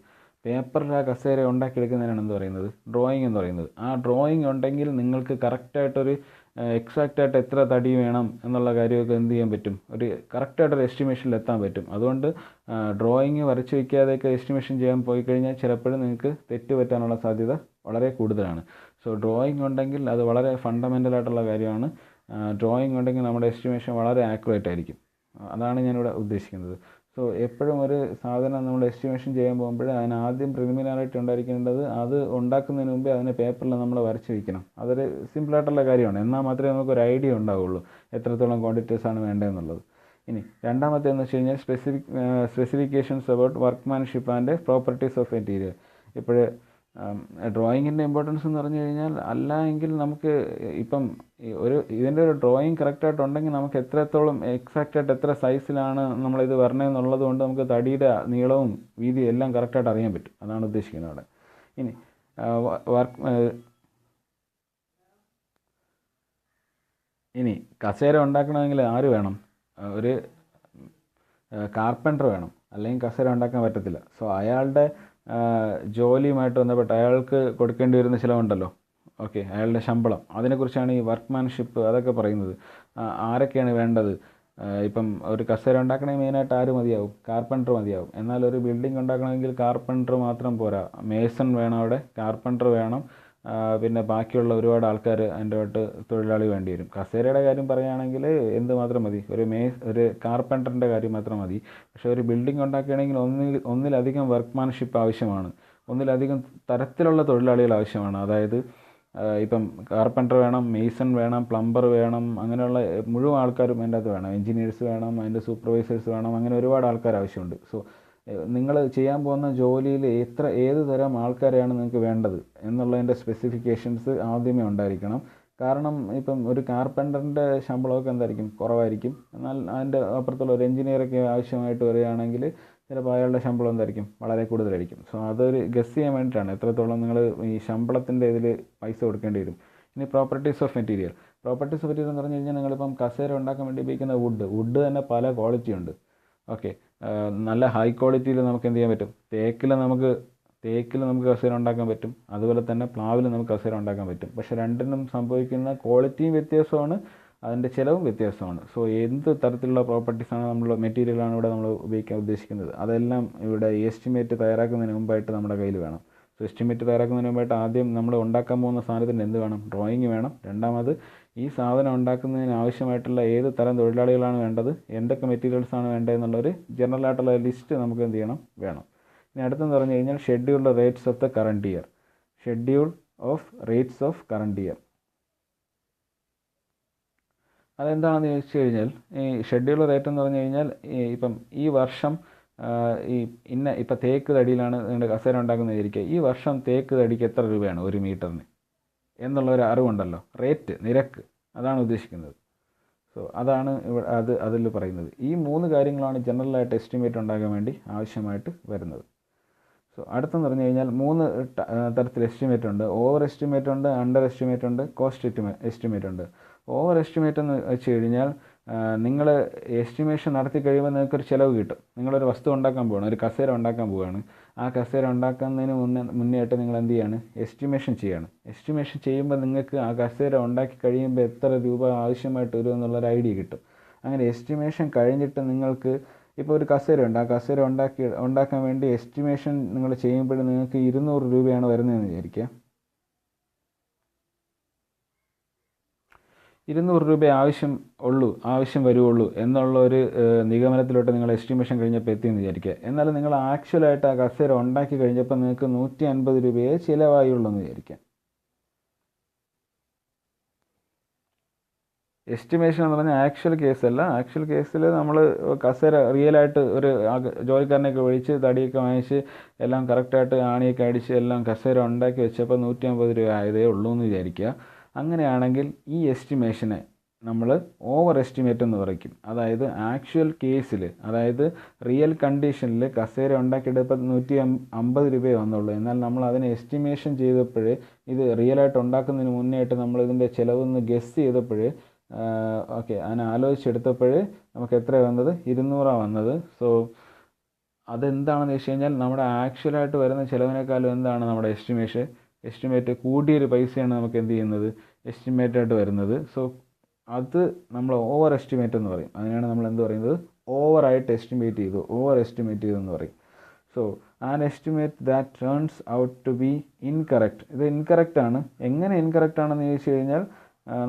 പേപ്പറിൽ ആ കസേര ഉണ്ടാക്കിയെടുക്കുന്നതിനാണ് എന്ത് പറയുന്നത്, ഡ്രോയിങ് എന്ന് പറയുന്നത്. ആ ഡ്രോയിങ് ഉണ്ടെങ്കിൽ നിങ്ങൾക്ക് കറക്റ്റായിട്ടൊരു എക്സാക്റ്റായിട്ട് എത്ര തടി വേണം എന്നുള്ള കാര്യമൊക്കെ എന്ത് ചെയ്യാൻ പറ്റും, ഒരു കറക്റ്റായിട്ടൊരു എസ്റ്റിമേഷനിൽ എത്താൻ പറ്റും. അതുകൊണ്ട് ഡ്രോയിങ് വരച്ച് വയ്ക്കാതെയൊക്കെ എസ്റ്റിമേഷൻ ചെയ്യാൻ പോയി കഴിഞ്ഞാൽ ചിലപ്പോഴും നിങ്ങൾക്ക് തെറ്റ് പറ്റാനുള്ള സാധ്യത വളരെ കൂടുതലാണ്. സോ ഡ്രോയിങ് ഉണ്ടെങ്കിൽ അത് വളരെ ഫണ്ടമെൻ്റലായിട്ടുള്ള കാര്യമാണ്. ഡ്രോയിങ് ഉണ്ടെങ്കിൽ നമ്മുടെ എസ്റ്റിമേഷൻ വളരെ ആക്യുറേറ്റ് ആയിരിക്കും. അതാണ് ഞാനിവിടെ ഉദ്ദേശിക്കുന്നത്. സോ എപ്പോഴും ഒരു സാധനം നമ്മൾ എസ്റ്റിമേഷൻ ചെയ്യാൻ പോകുമ്പോൾ അതിന് ആദ്യം പ്രിലിമിനറായിട്ട് ഉണ്ടായിരിക്കേണ്ടത്, അത് ഉണ്ടാക്കുന്നതിന് മുമ്പേ അതിനെ പേപ്പറിൽ നമ്മൾ വരച്ച് വയ്ക്കണം. അതൊരു സിമ്പിളായിട്ടുള്ള കാര്യമാണ്. എന്നാൽ മാത്രമേ നമുക്കൊരു ഐഡിയ ഉണ്ടാവുള്ളൂ എത്രത്തോളം ക്വാണ്ടിറ്റീസാണ് വേണ്ടതെന്നുള്ളത്. ഇനി രണ്ടാമത്തേന്ന് വെച്ച് കഴിഞ്ഞാൽ specifications about workmanship and properties of material. ഇപ്പോൾ ഡ്രോയിങ്ങിൻ്റെ ഇമ്പോർട്ടൻസ് എന്ന് പറഞ്ഞു കഴിഞ്ഞാൽ, അല്ല എങ്കിൽ നമുക്ക് ഇപ്പം ഇതിൻ്റെ ഒരു ഡ്രോയിങ് കറക്റ്റായിട്ടുണ്ടെങ്കിൽ നമുക്ക് എത്രത്തോളം എക്സാക്റ്റായിട്ട് എത്ര സൈസിലാണ് നമ്മളിത് വരണമെന്നുള്ളത് കൊണ്ട് നമുക്ക് തടിയുടെ നീളവും വീതിയും എല്ലാം കറക്റ്റായിട്ട് അറിയാൻ പറ്റും. അതാണ് ഉദ്ദേശിക്കുന്നത് അവിടെ. ഇനി കസേര ഉണ്ടാക്കണമെങ്കിൽ ആര് വേണം, ഒരു കാർപ്പൻ്റർ വേണം, അല്ലെങ്കിൽ കസേര ഉണ്ടാക്കാൻ പറ്റത്തില്ല. സോ അയാളുടെ ജോലിയുമായിട്ട് ബന്ധപ്പെട്ട് അയാൾക്ക് കൊടുക്കേണ്ടി വരുന്ന ചിലവുണ്ടല്ലോ, ഓക്കെ, അയാളുടെ ശമ്പളം, അതിനെക്കുറിച്ചാണ് ഈ വർക്ക്മാൻഷിപ്പ് അതൊക്കെ പറയുന്നത്. ആരൊക്കെയാണ് വേണ്ടത്? ഇപ്പം ഒരു കസേര ഉണ്ടാക്കണമെങ്കിൽ മെയിനായിട്ട് ആര് മതിയാവും, കാർപ്പൻ്റർ മതിയാവും. എന്നാൽ ഒരു ബിൽഡിംഗ് ഉണ്ടാക്കണമെങ്കിൽ കാർപ്പൻ്റർ മാത്രം പോരാ, മേസൺ വേണം, അവിടെ കാർപ്പൻ്റർ വേണം, പിന്നെ ബാക്കിയുള്ള ഒരുപാട് ആൾക്കാർ അതിൻ്റെ ആയിട്ട് തൊഴിലാളി വേണ്ടി വരും. കസേരയുടെ കാര്യം പറയുകയാണെങ്കിൽ എന്ത് മാത്രം മതി, ഒരു കാർപ്പൻ്ററിൻ്റെ കാര്യം മാത്രം മതി. പക്ഷേ ഒരു ബിൽഡിംഗ് ഉണ്ടാക്കുകയാണെങ്കിൽ ഒന്നിലധികം വർക്ക്മാൻഷിപ്പ് ആവശ്യമാണ്, ഒന്നിലധികം തരത്തിലുള്ള തൊഴിലാളികൾ ആവശ്യമാണ്. അതായത് ഇപ്പം കാർപ്പൻ്റർ വേണം, മെയ്സൺ വേണം, പ്ലംബർ വേണം, അങ്ങനെയുള്ള മുഴുവൻ ആൾക്കാരും അതിൻ്റെ അകത്ത് വേണം, എൻജിനീയേഴ്സ് വേണം, അതിൻ്റെ സൂപ്പർവൈസേഴ്സ് വേണം, അങ്ങനെ ഒരുപാട് ആൾക്കാർ ആവശ്യമുണ്ട്. സോ നിങ്ങൾ ചെയ്യാൻ പോകുന്ന ജോലിയിൽ ഏത് തരം ആൾക്കാരെയാണ് നിങ്ങൾക്ക് വേണ്ടത് എന്നുള്ളതിൻ്റെ സ്പെസിഫിക്കേഷൻസ് ആദ്യമേ ഉണ്ടായിരിക്കണം. കാരണം ഇപ്പം ഒരു കാർപ്പൻ്ററിൻ്റെ ശമ്പളമൊക്കെ എന്തായിരിക്കും, കുറവായിരിക്കും. എന്നാൽ അതിൻ്റെ അപ്പുറത്തുള്ള ഒരു എൻജിനീയറൊക്കെ ആവശ്യമായിട്ട് വരികയാണെങ്കിൽ ചിലപ്പോൾ അയാളുടെ ശമ്പളം എന്തായിരിക്കും, വളരെ കൂടുതലായിരിക്കും. സോ അതൊരു ഗസ് ചെയ്യാൻ വേണ്ടിയിട്ടാണ് എത്രത്തോളം നിങ്ങൾ ഈ ശമ്പളത്തിൻ്റെ ഇതിൽ പൈസ കൊടുക്കേണ്ടി വരും. ഇനി properties of material. Properties of material എന്ന് പറഞ്ഞു കഴിഞ്ഞാൽ നിങ്ങളിപ്പം കസേര ഉണ്ടാക്കാൻ വേണ്ടി ഉപയോഗിക്കുന്ന വുഡ് തന്നെ പല ക്വാളിറ്റി ഉണ്ട്. ഓക്കെ, നല്ല ഹൈ ക്വാളിറ്റിയിൽ നമുക്ക് എന്ത് ചെയ്യാൻ പറ്റും, തേക്കിൽ നമുക്ക് കസേര ഉണ്ടാക്കാൻ പറ്റും, അതുപോലെ തന്നെ പ്ലാവിൽ നമുക്ക് കസേര ഉണ്ടാക്കാൻ പറ്റും. പക്ഷേ രണ്ടിനും സംഭവിക്കുന്ന ക്വാളിറ്റിയും വ്യത്യാസമാണ്, അതിൻ്റെ ചിലവും വ്യത്യാസമാണ്. സോ എന്ത് തരത്തിലുള്ള പ്രോപ്പർട്ടീസാണ് മെറ്റീരിയലാണ് ഇവിടെ നമ്മൾ ഉപയോഗിക്കാൻ ഉദ്ദേശിക്കുന്നത്, അതെല്ലാം ഇവിടെ എസ്റ്റിമേറ്റ് തയ്യാറാക്കുന്നതിന് മുമ്പായിട്ട് നമ്മുടെ കയ്യിൽ വേണം. സോ എസ്റ്റിമേറ്റ് തയ്യാറാക്കുന്നതിന് മുമ്പായിട്ട് ആദ്യം നമ്മൾ ഉണ്ടാക്കാൻ പോകുന്ന സാധനത്തിന് എന്ത് വേണം, ഡ്രോയിങ് വേണം. രണ്ടാമത് ഈ സാധനം ഉണ്ടാക്കുന്നതിന് ആവശ്യമായിട്ടുള്ള ഏത് തരം തൊഴിലാളികളാണ് വേണ്ടത്, എന്തൊക്കെ മെറ്റീരിയൽസാണ് വേണ്ടതെന്നുള്ളൊരു ജനറൽ ആയിട്ടുള്ള ലിസ്റ്റ് നമുക്ക് എന്ത് ചെയ്യണം, വേണം. ഇനി അടുത്തെന്ന് പറഞ്ഞു കഴിഞ്ഞാൽ scheduled rates of the current year. Schedule of rates of current year അതെന്താണെന്ന് ചോദിച്ചു കഴിഞ്ഞാൽ, ഈ ഷെഡ്യൂൾ റേറ്റ് എന്ന് പറഞ്ഞു കഴിഞ്ഞാൽ ഇപ്പം ഈ വർഷം ഇപ്പം തേക്ക് തടിയിലാണ് നിങ്ങളുടെ കസേര ഉണ്ടാക്കുന്നത് വിചാരിക്കുക, ഈ വർഷം തേക്ക് തടിക്ക് എത്ര രൂപയാണ് ഒരു മീറ്ററിന് എന്നുള്ള ഒരു അറിവുണ്ടല്ലോ, റേറ്റ്, നിരക്ക്, അതാണ് ഉദ്ദേശിക്കുന്നത്. സോ അതാണ് അതിൽ പറയുന്നത്. ഈ 3 കാര്യങ്ങളാണ് ജനറലായിട്ട് എസ്റ്റിമേറ്റ് ഉണ്ടാക്കാൻ വേണ്ടി ആവശ്യമായിട്ട് വരുന്നത്. സോ അടുത്തെന്ന് പറഞ്ഞു കഴിഞ്ഞാൽ 3 തരത്തിൽ എസ്റ്റിമേറ്റ് ഉണ്ട്. ഓവർ എസ്റ്റിമേറ്റ് ഉണ്ട്, അണ്ടർ എസ്റ്റിമേറ്റ് ഉണ്ട്, കോസ്റ്റ് എസ്റ്റിമേറ്റ് ഉണ്ട്. ഓവർ എസ്റ്റിമേറ്റ് എന്ന് വെച്ച് കഴിഞ്ഞാൽ നിങ്ങൾ എസ്റ്റിമേഷൻ നടത്തി കഴിയുമ്പോൾ നിങ്ങൾക്കൊരു ചിലവ് കിട്ടും. നിങ്ങളൊരു വസ്തു ഉണ്ടാക്കാൻ പോവുകയാണ്, ഒരു കസേര ഉണ്ടാക്കാൻ പോവുകയാണ്. ആ കസേര ഉണ്ടാക്കുന്നതിന് മുന്നേ ആയിട്ട് നിങ്ങൾ എന്ത് ചെയ്യാണ്, എസ്റ്റിമേഷൻ ചെയ്യാണ്. എസ്റ്റിമേഷൻ ചെയ്യുമ്പോൾ നിങ്ങൾക്ക് ആ കസേര ഉണ്ടാക്കി കഴിയുമ്പോൾ എത്ര രൂപ ആവശ്യമായിട്ട് വരും എന്നുള്ളൊരു ഐഡിയ കിട്ടും. അങ്ങനെ എസ്റ്റിമേഷൻ കഴിഞ്ഞിട്ട് നിങ്ങൾക്ക് ഇപ്പോൾ ഒരു കസേര ഉണ്ട്, ആ കസേര ഉണ്ടാക്കാൻ വേണ്ടി എസ്റ്റിമേഷൻ നിങ്ങൾ ചെയ്യുമ്പോൾ നിങ്ങൾക്ക് 200 രൂപയാണ് വരുന്നതെന്ന് വിചാരിക്കുക. 200 രൂപ ആവശ്യം വരുള്ളൂ എന്നുള്ള ഒരു നിഗമനത്തിലോട്ട് നിങ്ങൾ എസ്റ്റിമേഷൻ കഴിഞ്ഞപ്പോൾ എത്തിയെന്ന് വിചാരിക്കുക. എന്നാലും നിങ്ങൾ ആക്ച്വലായിട്ട് ആ കസേര ഉണ്ടാക്കി കഴിഞ്ഞപ്പോൾ നിങ്ങൾക്ക് 150 രൂപയെ ചിലവായുള്ളൂ എന്ന് വിചാരിക്കുക. എസ്റ്റിമേഷൻ എന്ന് പറഞ്ഞാൽ ആക്ച്വൽ കേസല്ല. ആക്ച്വൽ കേസിൽ നമ്മൾ കസേര റിയലായിട്ട് ഒരു ജോലിക്കാരനെയൊക്കെ വിളിച്ച് തടിയൊക്കെ വാങ്ങിച്ച് എല്ലാം കറക്റ്റായിട്ട് ആണിയൊക്കെ അടിച്ച് എല്ലാം കസേര ഉണ്ടാക്കി വെച്ചപ്പോൾ 150 രൂപ ആയതേ ഉള്ളൂ എന്ന് വിചാരിക്കുക. അങ്ങനെയാണെങ്കിൽ ഈ എസ്റ്റിമേഷനെ നമ്മൾ ഓവർ എസ്റ്റിമേറ്റ് എന്ന് പറയും. അതായത് ആക്ച്വൽ കേസിൽ, അതായത് റിയൽ കണ്ടീഷനിൽ കസേര ഉണ്ടാക്കിയെടുപ്പോൾ 150 രൂപയെ വന്നുള്ളൂ. എന്നാൽ നമ്മൾ അതിനെ എസ്റ്റിമേഷൻ ചെയ്തപ്പോൾ, ഇത് റിയലായിട്ട് ഉണ്ടാക്കുന്നതിന് മുന്നേ ആയിട്ട് നമ്മൾ ഇതിൻ്റെ ചിലവൊന്ന് ഗസ് ചെയ്തപ്പോൾ, ഓക്കെ, അതിനെ ആലോചിച്ചെടുത്തപ്പോൾ നമുക്ക് എത്രയാണ് വന്നത്? 200 വന്നത്. സോ അതെന്താണെന്ന് വെച്ച് കഴിഞ്ഞാൽ നമ്മുടെ ആക്ച്വലായിട്ട് വരുന്ന ചിലവിനേക്കാളും എന്താണ് നമ്മുടെ എസ്റ്റിമേറ്റ് കൂടിയൊരു പൈസയാണ് നമുക്ക് എന്ത് ചെയ്യുന്നത്? എസ്റ്റിമേറ്റായിട്ട് വരുന്നത്. സോ അത് നമ്മൾ ഓവർ എസ്റ്റിമേറ്റ് എന്ന് പറയും. അതിനാണ് നമ്മൾ എന്ത് പറയുന്നത്? ഓവർ എസ്റ്റിമേറ്റ് ചെയ്തു എന്ന് പറയും. So an estimate that turns out to be incorrect. ഇത് ഇൻകറക്റ്റ് ആണ്. എങ്ങനെ ഇൻകറക്റ്റ് ആണെന്ന് ചോദിച്ചു കഴിഞ്ഞാൽ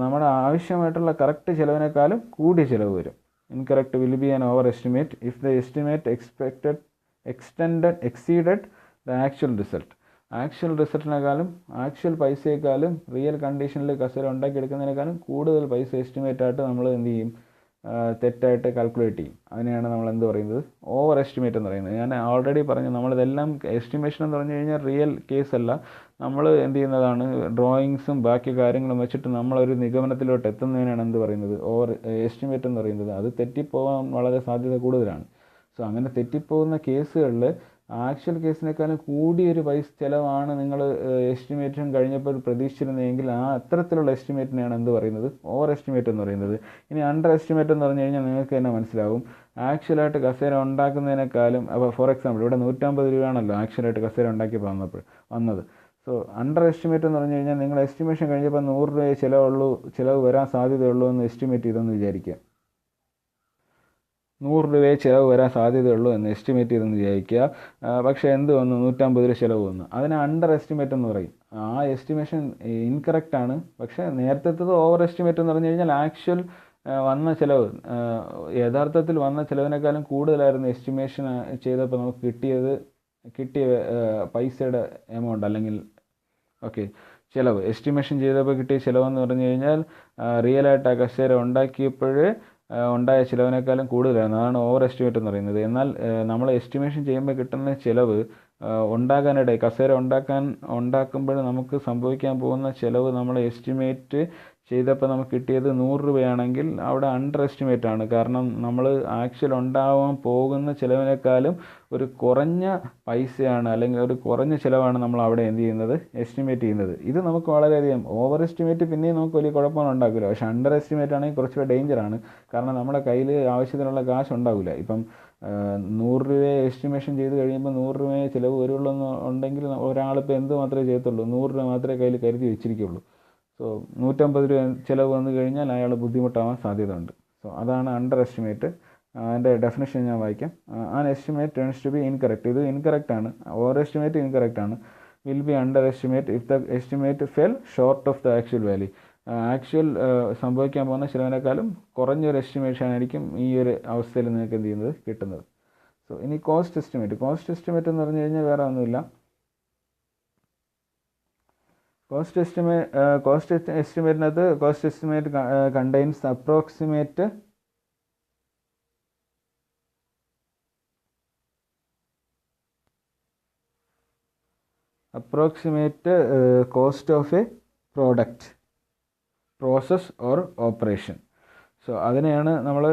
നമ്മുടെ ആവശ്യമായിട്ടുള്ള കറക്റ്റ് ചിലവിനേക്കാളും കൂടിയ ചിലവ് വരും. Incorrect will be an over estimate if the estimate exceeded the actual result. Actual റിസൾട്ടിനേക്കാളും ആക്ച്വൽ പൈസയെക്കാളും റിയൽ കണ്ടീഷനിൽ കസേര ഉണ്ടാക്കിയെടുക്കുന്നതിനേക്കാളും കൂടുതൽ പൈസ എസ്റ്റിമേറ്റായിട്ട് നമ്മൾ എന്ത് ചെയ്യും? തെറ്റായിട്ട് കാൽക്കുലേറ്റ് ചെയ്യും. അതിനെയാണ് നമ്മൾ എന്ത് പറയുന്നത്? ഓവർ എസ്റ്റിമേറ്റ് എന്ന് പറയുന്നത്. ഞാൻ ഓൾറെഡി പറഞ്ഞു, നമ്മളിതെല്ലാം എസ്റ്റിമേഷൻ എന്ന് പറഞ്ഞു കഴിഞ്ഞാൽ റിയൽ കേസല്ല. നമ്മൾ എന്ത് ചെയ്യുന്നതാണ്? ഡ്രോയിങ്സും ബാക്കി കാര്യങ്ങളും വെച്ചിട്ട് നമ്മളൊരു നിഗമനത്തിലോട്ട് എത്തുന്നതിനാണ് എന്ത് പറയുന്നത്? ഓവർ എസ്റ്റിമേറ്റ് എന്ന് പറയുന്നത്. അത് തെറ്റിപ്പോകാൻ വളരെ സാധ്യത കൂടുതലാണ്. സോ അങ്ങനെ തെറ്റിപ്പോകുന്ന കേസുകളിൽ ആക്ച്വൽ കേസിനേക്കാളും കൂടിയൊരു പൈസ ചിലവാണ് നിങ്ങൾ എസ്റ്റിമേഷൻ കഴിഞ്ഞപ്പോൾ പ്രതീക്ഷിച്ചിരുന്നതെങ്കിൽ അത്തരത്തിലുള്ള എസ്റ്റിമേറ്റിനെയാണ് എന്ത് പറയുന്നത്? ഓവർ എസ്റ്റിമേറ്റ് എന്ന് പറയുന്നത്. ഇനി അണ്ടർ എസ്റ്റിമേറ്റ് എന്ന് പറഞ്ഞു കഴിഞ്ഞാൽ നിങ്ങൾക്ക് തന്നെ മനസ്സിലാവും, ആക്ച്വലായിട്ട് കസേര ഉണ്ടാക്കുന്നതിനേക്കാളും, അപ്പോൾ ഫോർ എക്സാമ്പിൾ ഇവിടെ 150 രൂപയാണല്ലോ ആക്ച്വലായിട്ട് കസേര ഉണ്ടാക്കിയപ്പോൾ വന്നത്. സോ അണ്ടർ എസ്റ്റിമേറ്റ് എന്ന് പറഞ്ഞു കഴിഞ്ഞാൽ നിങ്ങൾ എസ്റ്റിമേഷൻ കഴിഞ്ഞപ്പോൾ 100 രൂപയെ ചിലവ് വരാൻ സാധ്യതയുള്ളൂ എന്ന് എസ്റ്റിമേറ്റ് ചെയ്തെന്ന് വിചാരിക്കുക. 100 രൂപയെ ചിലവ് വരാൻ സാധ്യതയുള്ളൂ എന്ന് എസ്റ്റിമേറ്റ് ചെയ്തെന്ന് വിചാരിക്കുക. പക്ഷേ എന്ത് വന്നു? 150 രൂപ ചിലവ് വന്നു. അതിനെ അണ്ടർ എസ്റ്റിമേറ്റ് എന്ന് പറയും. ആ എസ്റ്റിമേഷൻ ഇൻകറക്റ്റ് ആണ്. പക്ഷേ നേരത്തേത് ഓവർ എസ്റ്റിമേറ്റ് എന്ന് പറഞ്ഞു കഴിഞ്ഞാൽ ആക്ച്വൽ വന്ന ചിലവ്, യഥാർത്ഥത്തിൽ വന്ന ചിലവിനേക്കാളും കൂടുതലായിരുന്നു എസ്റ്റിമേഷൻ ചെയ്തപ്പോൾ നമുക്ക് കിട്ടിയ പൈസയുടെ എമൗണ്ട്, അല്ലെങ്കിൽ ഓക്കെ ചിലവ്. എസ്റ്റിമേഷൻ ചെയ്തപ്പോൾ കിട്ടിയ ചിലവെന്ന് പറഞ്ഞു കഴിഞ്ഞാൽ റിയലായിട്ട് ആ കസേര ഉണ്ടാക്കിയപ്പോഴേ ഉണ്ടായ ചിലവിനേക്കാളും കൂടുതലാണ്. അതാണ് ഓവർ എസ്റ്റിമേറ്റ് എന്ന് പറയുന്നത്. എന്നാൽ നമ്മൾ എസ്റ്റിമേഷൻ ചെയ്യുമ്പോൾ കിട്ടുന്ന ചിലവ് ഉണ്ടാകാനിടയിൽ, കസേര ഉണ്ടാക്കുമ്പോൾ നമുക്ക് സംഭവിക്കാൻ പോകുന്ന ചിലവ് നമ്മൾ എസ്റ്റിമേറ്റ് ചെയ്തപ്പോൾ നമുക്ക് കിട്ടിയത് 100 രൂപയാണെങ്കിൽ അവിടെ അണ്ടർ എസ്റ്റിമേറ്റ് ആണ്. കാരണം നമ്മൾ ആക്ച്വൽ ഉണ്ടാവാൻ പോകുന്ന ചിലവിനേക്കാളും ഒരു കുറഞ്ഞ പൈസയാണ്, അല്ലെങ്കിൽ ഒരു കുറഞ്ഞ ചിലവാണ് നമ്മൾ അവിടെ എന്ത് ചെയ്യുന്നത്? എസ്റ്റിമേറ്റ് ചെയ്യുന്നത്. ഇത് നമുക്ക് വളരെയധികം, ഓവർ എസ്റ്റിമേറ്റ് പിന്നെയും നമുക്ക് വലിയ കുഴപ്പമൊന്നും ഉണ്ടാക്കില്ല. പക്ഷേ അണ്ടർ എസ്റ്റിമേറ്റ് ആണെങ്കിൽ കുറച്ചുകൂടെ ഡേഞ്ചറാണ്. കാരണം നമ്മുടെ കയ്യിൽ ആവശ്യത്തിനുള്ള കാശ് ഉണ്ടാവില്ല. ഇപ്പം 100 രൂപയെ എസ്റ്റിമേഷൻ ചെയ്ത് കഴിയുമ്പോൾ 100 രൂപയെ ചിലവ് വരുള്ളൂ ഉണ്ടെങ്കിൽ ഒരാളിപ്പോൾ എന്ത് മാത്രമേ ചെയ്യത്തുള്ളൂ? 100 രൂപ മാത്രമേ കയ്യിൽ കരുതി വെച്ചിരിക്കുകയുള്ളൂ. സോ 150 രൂപ ചിലവ് വന്നു കഴിഞ്ഞാൽ അയാൾ ബുദ്ധിമുട്ടാവാൻ സാധ്യത ഉണ്ട്. സോ അതാണ് അണ്ടർ എസ്റ്റിമേറ്റ്. അതിൻ്റെ ഡെഫിനേഷൻ ഞാൻ വായിക്കാം. An estimate turns to be incorrect. ഇത് ഇൻകറക്റ്റ് ആണ്. ഓവർ എസ്റ്റിമേറ്റ് ഇൻകറക്റ്റ് ആണ്. Will be underestimate if the estimate fell short of the actual value. Actual സംഭവിക്കാൻ പോകുന്ന ചിലവിനേക്കാളും കുറഞ്ഞൊരു എസ്റ്റിമേഷൻ ആയിരിക്കും ഈ ഒരു അവസ്ഥയിൽ നിങ്ങൾക്ക് എന്ത് ചെയ്യുന്നത്? കിട്ടുന്നത്. സോ ഇനി കോസ്റ്റ് എസ്റ്റിമേറ്റ് എന്ന് പറഞ്ഞു കഴിഞ്ഞാൽ വേറെ ഒന്നുമില്ല. കോസ്റ്റ് എസ്റ്റിമേറ്റിനകത്ത് cost estimate contains approximate cost of a product, process or operation. So അതിനെയാണ് നമ്മൾ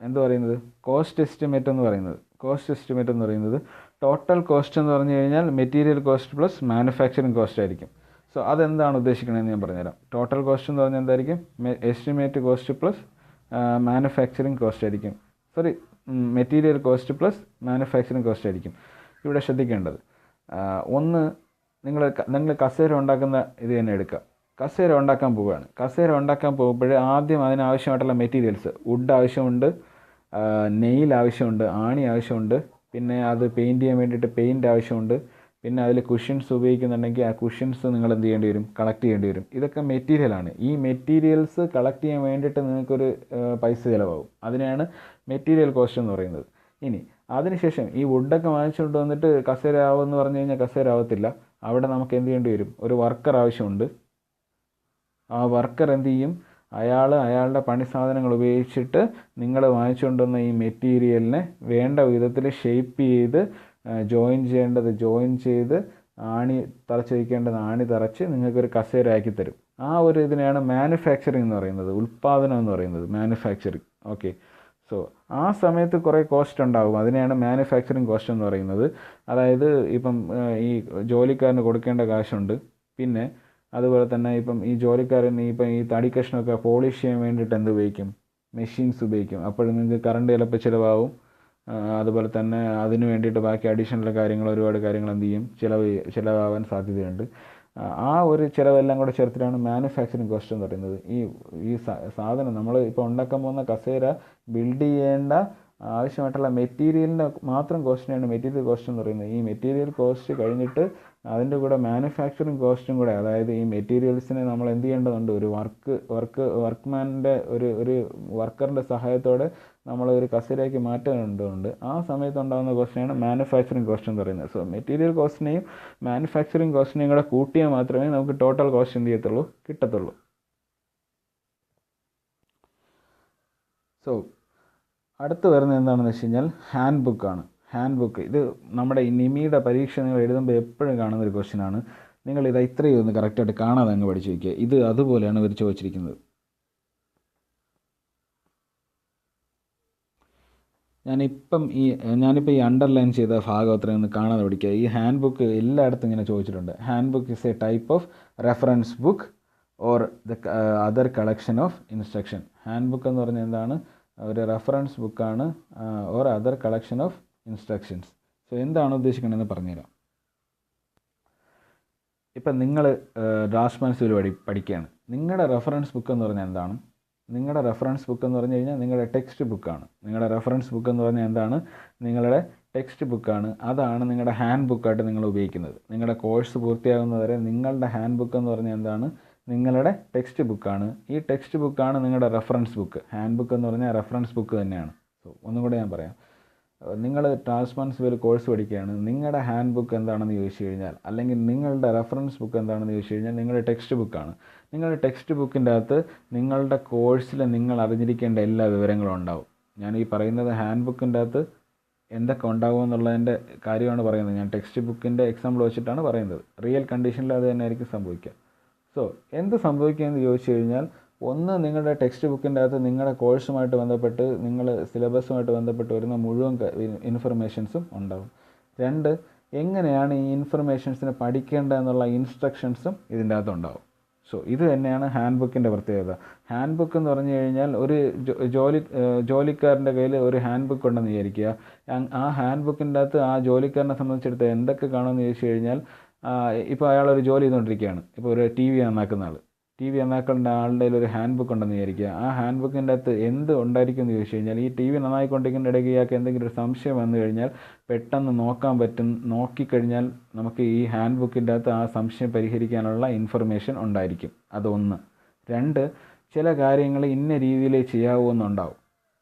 എന്ത് പറയുന്നത്? കോസ്റ്റ് എസ്റ്റിമേറ്റ് എന്ന് പറയുന്നത്. ടോട്ടൽ കോസ്റ്റ് എന്ന് പറഞ്ഞു കഴിഞ്ഞാൽ material cost plus manufacturing cost ആയിരിക്കും. സോ അതെന്താണ് ഉദ്ദേശിക്കണമെന്ന് ഞാൻ പറഞ്ഞുതരാം. ടോട്ടൽ കോസ്റ്റ് എന്ന് പറഞ്ഞാൽ എന്തായിരിക്കും? Estimate cost plus manufacturing cost ആയിരിക്കും. Material cost plus manufacturing cost ആയിരിക്കും. ഇവിടെ ശ്രദ്ധിക്കേണ്ടത്, ഒന്ന്, നിങ്ങൾ കസേര ഉണ്ടാക്കുന്ന ഇത് തന്നെ എടുക്കുക. കസേര ഉണ്ടാക്കാൻ പോകുമ്പോൾ ആദ്യം അതിനാവശ്യമായിട്ടുള്ള മെറ്റീരിയൽസ്, വുഡ് ആവശ്യമുണ്ട്, നെയിൽ ആവശ്യമുണ്ട്, ആണി ആവശ്യമുണ്ട്, പിന്നെ അത് പെയിൻറ്റ് ചെയ്യാൻ വേണ്ടിയിട്ട് പെയിൻറ്റ് ആവശ്യമുണ്ട്, പിന്നെ അതിൽ കുഷ്യൻസ് ഉപയോഗിക്കുന്നുണ്ടെങ്കിൽ ആ കുഷ്യൻസ് നിങ്ങൾ എന്ത് ചെയ്യേണ്ടി വരും? കളക്ട് ചെയ്യേണ്ടി വരും. ഇതൊക്കെ മെറ്റീരിയലാണ്. ഈ മെറ്റീരിയൽസ് കളക്ട് ചെയ്യാൻ വേണ്ടിയിട്ട് നിങ്ങൾക്കൊരു പൈസ ചിലവാകും. അതിനെയാണ് മെറ്റീരിയൽ കോസ്റ്റ് എന്ന് പറയുന്നത്. ഇനി അതിനുശേഷം ഈ വുഡൊക്കെ വാങ്ങിച്ചുകൊണ്ട് വന്നിട്ട് കസേര ആവുമെന്ന് പറഞ്ഞു കഴിഞ്ഞാൽ കസേര ആവത്തില്ല. അവിടെ നമുക്ക് എന്ത് ചെയ്യേണ്ടി വരും? ഒരു വർക്കർ ആവശ്യമുണ്ട്. ആ വർക്കർ എന്ത് ചെയ്യും? അയാളുടെ പണി സാധനങ്ങൾ ഉപയോഗിച്ചിട്ട് നിങ്ങൾ വാങ്ങിച്ചുകൊണ്ടുവന്ന ഈ മെറ്റീരിയലിനെ വേണ്ട വിധത്തിൽ ഷേപ്പ് ചെയ്ത് ജോയിൻ ചെയ്ത് ആണി തറച്ച് വയ്ക്കേണ്ടത് ആണി തറച്ച് നിങ്ങൾക്കൊരു കസേര ആക്കി തരും. ആ ഒരു ഇതിനെയാണ് മാനുഫാക്ചറിങ് എന്ന് പറയുന്നത്, ഉൽപ്പാദനം എന്ന് പറയുന്നത്, മാനുഫാക്ചറിങ്. ഓക്കെ, സോ ആ സമയത്ത് കുറേ കോസ്റ്റ് ഉണ്ടാകും, അതിനെയാണ് മാനുഫാക്ചറിങ് കോസ്റ്റ് എന്ന് പറയുന്നത്. അതായത് ഇപ്പം ഈ ജോലിക്കാരന് കൊടുക്കേണ്ട കാശുണ്ട്, പിന്നെ അതുപോലെ തന്നെ ഇപ്പം ഈ ജോലിക്കാരൻ ഇപ്പം ഈ തടി കഷ്ണമൊക്കെ പോളിഷ് ചെയ്യാൻ വേണ്ടിയിട്ട് എന്ത് ഉപയോഗിക്കും? മെഷീൻസ് ഉപയോഗിക്കും. അപ്പോൾ നിങ്ങൾക്ക് കറണ്ട് ചിലപ്പോൾ ചിലവാകും. അതുപോലെ തന്നെ അതിന് വേണ്ടിയിട്ട് ബാക്കി അഡീഷണൽ കാര്യങ്ങൾ, ഒരുപാട് കാര്യങ്ങൾ എന്ത് ചെയ്യും? ചിലവാകാൻ സാധ്യതയുണ്ട്. ആ ഒരു ചിലവെല്ലാം കൂടെ ചേർത്തിട്ടാണ് മാനുഫാക്ചറിങ് കോസ്റ്റ് എന്ന് പറയുന്നത്. ഈ സാധനം നമ്മൾ ഇപ്പോൾ ഉണ്ടാക്കാൻ പോകുന്ന കസേര ബിൽഡ് ചെയ്യേണ്ട ആവശ്യമായിട്ടുള്ള മെറ്റീരിയലിൻ്റെ മാത്രം കോസ്റ്റിനെയാണ് മെറ്റീരിയൽ കോസ്റ്റ് എന്ന് പറയുന്നത്. ഈ മെറ്റീരിയൽ കോസ്റ്റ് കഴിഞ്ഞിട്ട് അതിൻ്റെ കൂടെ മാനുഫാക്ചറിങ് കോസ്റ്റും കൂടെ, അതായത് ഈ മെറ്റീരിയൽസിനെ നമ്മൾ എന്ത് ചെയ്യേണ്ടതുണ്ട്? ഒരു വർക്ക്മാൻ്റെ ഒരു വർക്കറിൻ്റെ സഹായത്തോടെ നമ്മൾ ഒരു കസേരയാക്കി മാറ്റേണ്ടതുണ്ട്. ആ സമയത്ത് ഉണ്ടാകുന്ന കോസ്റ്റിനെയാണ് മാനുഫാക്ചറിങ് കോസ്റ്റ് എന്ന് പറയുന്നത്. സോ മെറ്റീരിയൽ കോസ്റ്റിനെയും മാനുഫാക്ചറിങ് കോസ്റ്റിനെയും കൂടെ കൂട്ടിയാൽ മാത്രമേ നമുക്ക് ടോട്ടൽ കോസ്റ്റ് എന്ത് ചെയ്യത്തുള്ളൂ? കിട്ടത്തുള്ളൂ. സോ അടുത്ത് വരുന്നത് എന്താണെന്ന് വെച്ച് കഴിഞ്ഞാൽ ഹാൻഡ് ബുക്കാണ്. ഹാൻഡ് ബുക്ക് ഇത് നമ്മുടെ ഈ നിമിയുടെ പരീക്ഷ നിങ്ങൾ എഴുതുമ്പോൾ എപ്പോഴും കാണുന്ന ഒരു ക്വസ്റ്റ്യനാണ്. നിങ്ങളിത് ഇത്രയും ഒന്ന് കറക്റ്റായിട്ട് കാണാതെ അങ്ങ് പഠിച്ചു വയ്ക്കുക. ഇത് അതുപോലെയാണ് ഇവർ ചോദിച്ചിരിക്കുന്നത്. ഞാനിപ്പോൾ ഈ അണ്ടർലൈൻ ചെയ്ത ഭാഗം അത്രയും ഒന്ന് കാണാതെ പഠിക്കുക. ഈ ഹാൻഡ് ബുക്ക് എല്ലായിടത്തും ഇങ്ങനെ ചോദിച്ചിട്ടുണ്ട്. Hand book is A type of reference book or the other collection of instruction. Hand book എന്ന് പറഞ്ഞാൽ എന്താണ്? ഒരു റെഫറൻസ് ബുക്കാണ്, or other collection of instructions. So എന്താണ് ഉദ്ദേശിക്കണമെന്ന് പറഞ്ഞുതരാം. ഇപ്പം നിങ്ങൾ ഡ്രാഫ്റ്റ്സ്മാൻ സിവിൽ പഠിക്കുകയാണ്. നിങ്ങളുടെ റെഫറൻസ് ബുക്ക് എന്ന് പറഞ്ഞാൽ എന്താണ്? നിങ്ങളുടെ റെഫറൻസ് ബുക്ക് എന്ന് പറഞ്ഞു കഴിഞ്ഞാൽ നിങ്ങളുടെ ടെക്സ്റ്റ് ബുക്കാണ്. നിങ്ങളുടെ റെഫറൻസ് ബുക്ക് എന്ന് പറഞ്ഞാൽ എന്താണ്? നിങ്ങളുടെ ടെക്സ്റ്റ് ബുക്കാണ്. അതാണ് നിങ്ങളുടെ ഹാൻഡ് ബുക്കായിട്ട് നിങ്ങൾ ഉപയോഗിക്കുന്നത്. നിങ്ങളുടെ കോഴ്സ് പൂർത്തിയാകുന്നവരെ നിങ്ങളുടെ ഹാൻഡ് ബുക്ക് എന്ന് പറഞ്ഞാൽ എന്താണ്? നിങ്ങളുടെ ടെക്സ്റ്റ് ബുക്കാണ്. ഈ ടെക്സ്റ്റ് ബുക്കാണ് നിങ്ങളുടെ റെഫറൻസ് ബുക്ക്. ഹാൻഡ് ബുക്ക് എന്ന് പറഞ്ഞാൽ റെഫറൻസ് ബുക്ക് തന്നെയാണ്. സോ ഒന്നും കൂടെ ഞാൻ പറയാം. നിങ്ങൾ ഡ്രാഫ്റ്റ്സ്മാൻ സിവിൽ കോഴ്സ് പഠിക്കുകയാണ്. നിങ്ങളുടെ ഹാൻഡ് ബുക്ക് എന്താണെന്ന് ചോദിച്ചു കഴിഞ്ഞാൽ, അല്ലെങ്കിൽ നിങ്ങളുടെ റെഫറൻസ് ബുക്ക് എന്താണെന്ന് ചോദിച്ചു കഴിഞ്ഞാൽ നിങ്ങളുടെ ടെക്സ്റ്റ് ബുക്കാണ്. നിങ്ങളുടെ ടെക്സ്റ്റ് ബുക്കിൻ്റെ അകത്ത് നിങ്ങളുടെ കോഴ്സിൽ നിങ്ങൾ അറിഞ്ഞിരിക്കേണ്ട എല്ലാ വിവരങ്ങളും ഉണ്ടാവും. ഞാൻ ഈ പറയുന്നത് ഹാൻഡ് ബുക്കിൻ്റെ അകത്ത് എന്തൊക്കെ ഉണ്ടാകും എന്നുള്ളതിൻ്റെ കാര്യമാണ് പറയുന്നത്. ഞാൻ ടെക്സ്റ്റ് ബുക്കിൻ്റെ എക്സാമ്പിൾ വെച്ചിട്ടാണ് പറയുന്നത്. റിയൽ കണ്ടീഷനിൽ അത് തന്നെ ആയിരിക്കും സംഭവിക്കുക. സോ എന്ത് സംഭവിക്കുകയെന്ന് ചോദിച്ചു കഴിഞ്ഞാൽ, ഒന്ന്, നിങ്ങളുടെ ടെക്സ്റ്റ് ബുക്കിൻ്റെ അകത്ത് നിങ്ങളുടെ കോഴ്സുമായിട്ട് ബന്ധപ്പെട്ട് നിങ്ങൾ സിലബസുമായിട്ട് ബന്ധപ്പെട്ട് വരുന്ന മുഴുവൻ ഇൻഫർമേഷൻസും ഉണ്ടാകും. രണ്ട്, എങ്ങനെയാണ് ഈ ഇൻഫർമേഷൻസിനെ പഠിക്കേണ്ടത് എന്നുള്ള ഇൻസ്ട്രക്ഷൻസും ഇതിൻ്റെ അകത്തുണ്ടാവും. സോ ഇത് തന്നെയാണ് ഹാൻഡ് ബുക്കിൻ്റെ പ്രത്യേകത. ഹാൻഡ് ബുക്ക് എന്ന് പറഞ്ഞു കഴിഞ്ഞാൽ ഒരു ജോലിക്കാരൻ്റെ കയ്യിൽ ഒരു ഹാൻഡ് ബുക്ക് ഉണ്ടെന്ന് വിചാരിക്കുക. ആ ഹാൻഡ് ബുക്കിൻ്റെ അകത്ത് ആ ജോലിക്കാരനെ സംബന്ധിച്ചിടത്ത് എന്തൊക്കെ കാണുമെന്ന് ചോദിച്ചു കഴിഞ്ഞാൽ, ഇപ്പോൾ അയാളൊരു ജോലി ചെയ്തുകൊണ്ടിരിക്കുകയാണ്. ഇപ്പോൾ ഒരു ടി വി നന്നാക്കുന്ന ആളുടെ ഒരു ഹാൻഡ് ബുക്ക് ഉണ്ടെന്ന് വിചാരിക്കുക. ആ ഹാൻഡ് ബുക്കിൻ്റെ അകത്ത് എന്ത് ഉണ്ടായിരിക്കും എന്ന് ചോദിച്ചു കഴിഞ്ഞാൽ, ഈ ടി വി നന്നായിക്കൊണ്ടിരിക്കുന്ന ഇടയ്ക്ക് ഇയാൾക്ക് എന്തെങ്കിലും ഒരു സംശയം വന്നു കഴിഞ്ഞാൽ പെട്ടെന്ന് നോക്കിക്കഴിഞ്ഞാൽ നമുക്ക് ഈ ഹാൻഡ് ബുക്കിൻ്റെ അകത്ത് ആ സംശയം പരിഹരിക്കാനുള്ള ഇൻഫർമേഷൻ ഉണ്ടായിരിക്കും. അതൊന്ന്. രണ്ട്, ചില കാര്യങ്ങൾ ഇന്ന രീതിയിൽ ചെയ്യാവുമെന്നുണ്ടാവും.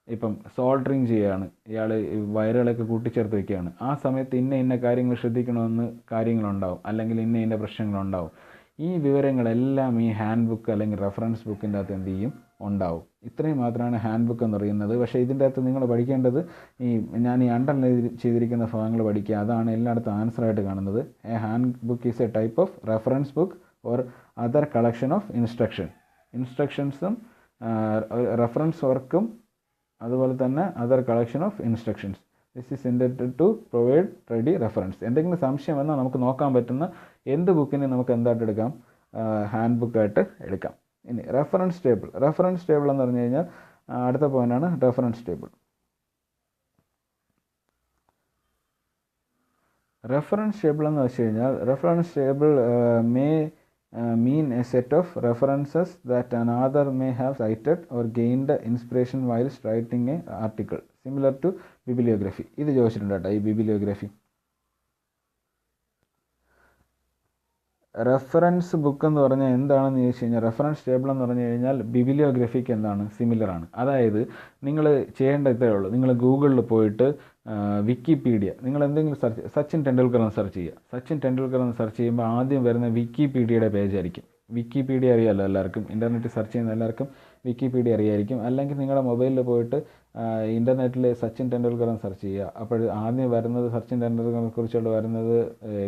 ഇപ്പം സോൾഡറിങ് ചെയ്യുകയാണ്, ഇയാൾ വയറുകളൊക്കെ കൂട്ടിച്ചേർത്ത് വയ്ക്കുകയാണ്. ആ സമയത്ത് ഇന്ന കാര്യങ്ങൾ ശ്രദ്ധിക്കണമെന്ന് കാര്യങ്ങളുണ്ടാവും, അല്ലെങ്കിൽ ഇന്ന പ്രശ്നങ്ങളുണ്ടാവും. ഈ വിവരങ്ങളെല്ലാം ഈ ഹാൻഡ് ബുക്ക് അല്ലെങ്കിൽ റെഫറൻസ് ബുക്കിൻ്റെ അകത്ത് എന്ത് ചെയ്യും? ഉണ്ടാവും. ഇത്രയും മാത്രമാണ് ഹാൻഡ് ബുക്ക് എന്ന് പറയുന്നത്. പക്ഷേ ഇതിൻ്റെ അകത്ത് നിങ്ങൾ പഠിക്കേണ്ടത് ഞാൻ ഈ അണ്ടർലൈൻ ചെയ്തിരിക്കുന്ന ഭാഗങ്ങൾ പഠിക്കുക. അതാണ് എല്ലായിടത്തും ആൻസറായിട്ട് കാണുന്നത്. A hand book is a type of reference book or other collection of ഇൻസ്ട്രക്ഷൻസും റെഫറൻസ് വർക്കും അതുപോലെ തന്നെ other collection of instructions. This is intended to provide ready reference. എന്തെങ്കിലും സംശയം വന്നാൽ നമുക്ക് നോക്കാൻ പറ്റുന്ന എന്ത് ബുക്കിനെ നമുക്ക് എന്തായിട്ട് എടുക്കാം? ഹാൻഡ് ബുക്കായിട്ട് എടുക്കാം. ഇനി റെഫറൻസ് ടേബിൾ എന്ന് പറഞ്ഞു കഴിഞ്ഞാൽ അടുത്ത പോയിൻ്റാണ് റെഫറൻസ് ടേബിൾ. റെഫറൻസ് ടേബിൾ എന്ന് വെച്ച് കഴിഞ്ഞാൽ, reference table mean a set of references that an author may have cited or gained inspiration whilst writing an article, similar to bibliography. ഇത് ചോദിച്ചിട്ടുണ്ട് കേട്ടോ, ഈ ബിബിലിയോഗ്രഫി. റെഫറൻസ് ബുക്ക് എന്ന് പറഞ്ഞാൽ എന്താണെന്ന് ചോദിച്ചു കഴിഞ്ഞാൽ, റെഫറൻസ് ടേബിൾ എന്ന് പറഞ്ഞു കഴിഞ്ഞാൽ ബിബിലിയോഗ്രഫിക്ക് എന്താണ്? സിമിലറാണ്. അതായത് നിങ്ങൾ ചെയ്യേണ്ട ഇത്രയേ ഉള്ളൂ. നിങ്ങൾ ഗൂഗിളിൽ പോയിട്ട് വിക്കിപീഡിയ, നിങ്ങൾ എന്തെങ്കിലും സച്ചിൻ ടെണ്ടുൽക്കർ എന്ന് സെർച്ച് ചെയ്യുക. സച്ചിൻ ടെണ്ടുൽക്കർ എന്ന് സെർച്ച് ചെയ്യുമ്പോൾ ആദ്യം വരുന്ന വിക്കിപീഡിയയുടെ പേജ് ആയിരിക്കും. വിക്കിപീഡിയ അറിയാമല്ലോ എല്ലാവർക്കും, ഇൻ്റർനെറ്റ് സെർച്ച് ചെയ്യുന്ന എല്ലാവർക്കും വിക്കിപീഡിയ അറിയായിരിക്കും. അല്ലെങ്കിൽ നിങ്ങളുടെ മൊബൈലിൽ പോയിട്ട് ഇൻ്റർനെറ്റിൽ സച്ചിൻ ടെണ്ടുൽക്കർ എന്ന് സെർച്ച് ചെയ്യുക. അപ്പോൾ ആദ്യം വരുന്നത് സച്ചിൻ ടെണ്ടുൽക്കറിനെ കുറിച്ചുള്ള വരുന്നത്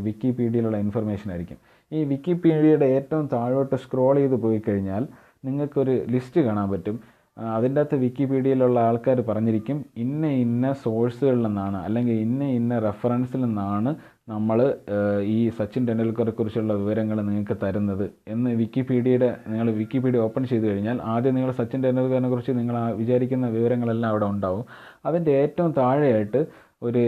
വിക്കിപീഡിയയിലുള്ള ഇൻഫർമേഷൻ ആയിരിക്കും. ഈ വിക്കിപീഡിയയുടെ ഏറ്റവും താഴോട്ട് സ്ക്രോൾ ചെയ്ത് പോയി കഴിഞ്ഞാൽ നിങ്ങൾക്കൊരു ലിസ്റ്റ് കാണാൻ പറ്റും. അതിൻ്റെ അകത്ത് വിക്കിപീഡിയയിലുള്ള ആൾക്കാർ പറഞ്ഞിരിക്കും ഇന്ന ഇന്ന സോഴ്സുകളിൽ നിന്നാണ് അല്ലെങ്കിൽ ഇന്ന ഇന്ന റെഫറൻസിൽ നിന്നാണ് നമ്മൾ ഈ സച്ചിൻ ടെണ്ടുൽക്കറെ കുറിച്ചുള്ള വിവരങ്ങൾ നിങ്ങൾക്ക് തരുന്നത് എന്ന് നിങ്ങൾ വിക്കിപീഡിയ ഓപ്പൺ ചെയ്ത് കഴിഞ്ഞാൽ ആദ്യം നിങ്ങൾ സച്ചിൻ ടെണ്ടുൽക്കറിനെ കുറിച്ച് നിങ്ങൾ വിചാരിക്കുന്ന വിവരങ്ങളെല്ലാം അവിടെ ഉണ്ടാവും. അതിൻ്റെ ഏറ്റവും താഴെയായിട്ട് ഒരു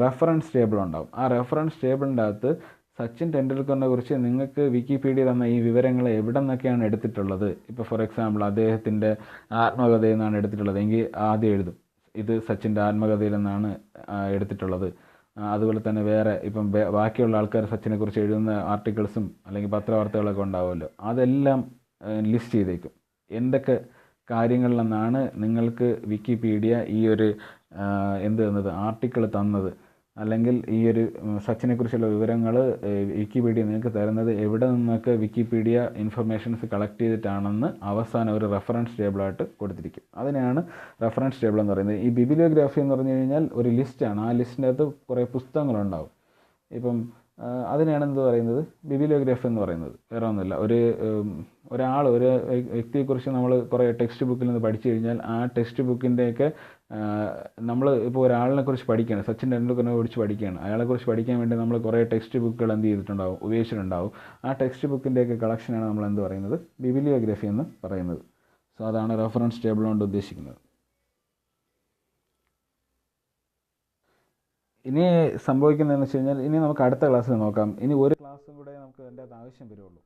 റെഫറൻസ് ടേബിൾ ഉണ്ടാവും. ആ റെഫറൻസ് ടേബിളിൻ്റെ അകത്ത് സച്ചിൻ ടെണ്ടുൽക്കറിനെ കുറിച്ച് നിങ്ങൾക്ക് വിക്കിപീഡിയ തന്ന ഈ വിവരങ്ങൾ എവിടെ നിന്നൊക്കെയാണ് എടുത്തിട്ടുള്ളത്. ഇപ്പോൾ ഫോർ എക്സാമ്പിൾ അദ്ദേഹത്തിൻ്റെ ആത്മകഥയിൽ നിന്നാണ് എടുത്തിട്ടുള്ളത് എങ്കിൽ ആദ്യം എഴുതും ഇത് സച്ചിൻ്റെ ആത്മകഥയിൽ നിന്നാണ് എടുത്തിട്ടുള്ളത്. അതുപോലെ തന്നെ വേറെ ഇപ്പം ബാക്കിയുള്ള ആൾക്കാർ സച്ചിനെക്കുറിച്ച് എഴുതുന്ന ആർട്ടിക്കിൾസും അല്ലെങ്കിൽ പത്രവാർത്തകളൊക്കെ ഉണ്ടാവുമല്ലോ, അതെല്ലാം ലിസ്റ്റ് ചെയ്തേക്കും. എന്തൊക്കെ കാര്യങ്ങളിൽ നിന്നാണ് നിങ്ങൾക്ക് വിക്കിപീഡിയ ഈ ഒരു എന്ത് തന്നത്, ആർട്ടിക്കിൾ തന്നത്, അല്ലെങ്കിൽ ഈ ഒരു സച്ചിനെക്കുറിച്ചുള്ള വിവരങ്ങൾ വിക്കിപീഡിയ നിങ്ങൾക്ക് തരുന്നത് എവിടെ നിന്നൊക്കെ വിക്കിപീഡിയ ഇൻഫർമേഷൻസ് കളക്ട് ചെയ്തിട്ടാണെന്ന് അവസാനം ഒരു റെഫറൻസ് ടേബിളായിട്ട് കൊടുത്തിരിക്കും. അതിനെയാണ് റെഫറൻസ് ടേബിൾ എന്ന് പറയുന്നത്. ഈ ബിബിലിയോഗ്രാഫി എന്ന് പറഞ്ഞു കഴിഞ്ഞാൽ ഒരു ലിസ്റ്റാണ്. ആ ലിസ്റ്റിൻ്റെ അകത്ത് കുറേ പുസ്തകങ്ങളുണ്ടാവും. ഇപ്പം അതിനെയാണ് എന്ത് പറയുന്നത്, ബിബിലിയോഗ്രാഫി എന്ന് പറയുന്നത്. വേറെ ഒന്നുമില്ല, ഒരു വ്യക്തിയെക്കുറിച്ച് നമ്മൾ കുറേ ടെക്സ്റ്റ് ബുക്കിൽ നിന്ന് പഠിച്ചു കഴിഞ്ഞാൽ ആ ടെക്സ്റ്റ് ബുക്കിൻ്റെയൊക്കെ നമ്മൾ ഇപ്പോൾ ഒരാളിനെ കുറിച്ച് പഠിക്കുകയാണ്, സച്ചിൻ ടെണ്ടുൽക്കറിനെ കുറിച്ച് പഠിക്കുകയാണ്, അയാളെക്കുറിച്ച് പഠിക്കാൻ വേണ്ടി നമ്മൾ കുറേ ടെക്സ്റ്റ് ബുക്കുകൾ എന്ത് ചെയ്തിട്ടുണ്ടാവും, ഉപയോഗിച്ചിട്ടുണ്ടാവും. ആ ടെക്സ്റ്റ് ബുക്കിൻ്റെയൊക്കെ കളക്ഷനാണ് നമ്മൾ എന്ത് പറയുന്നത്, ബിബിലിയോഗ്രഫി എന്ന് പറയുന്നത്. സോ അതാണ് റെഫറൻസ് ടേബിൾ കൊണ്ട് ഉദ്ദേശിക്കുന്നത്. ഇനി സംഭവിക്കുന്നതെന്ന് വെച്ച് കഴിഞ്ഞാൽ ഇനി നമുക്ക് അടുത്ത ക്ലാസ്സിൽ നോക്കാം. ഇനി ഒരു ക്ലാസ്സും കൂടെ നമുക്ക് അതിൻ്റെ അകത്ത് ആവശ്യം വരുള്ളൂ.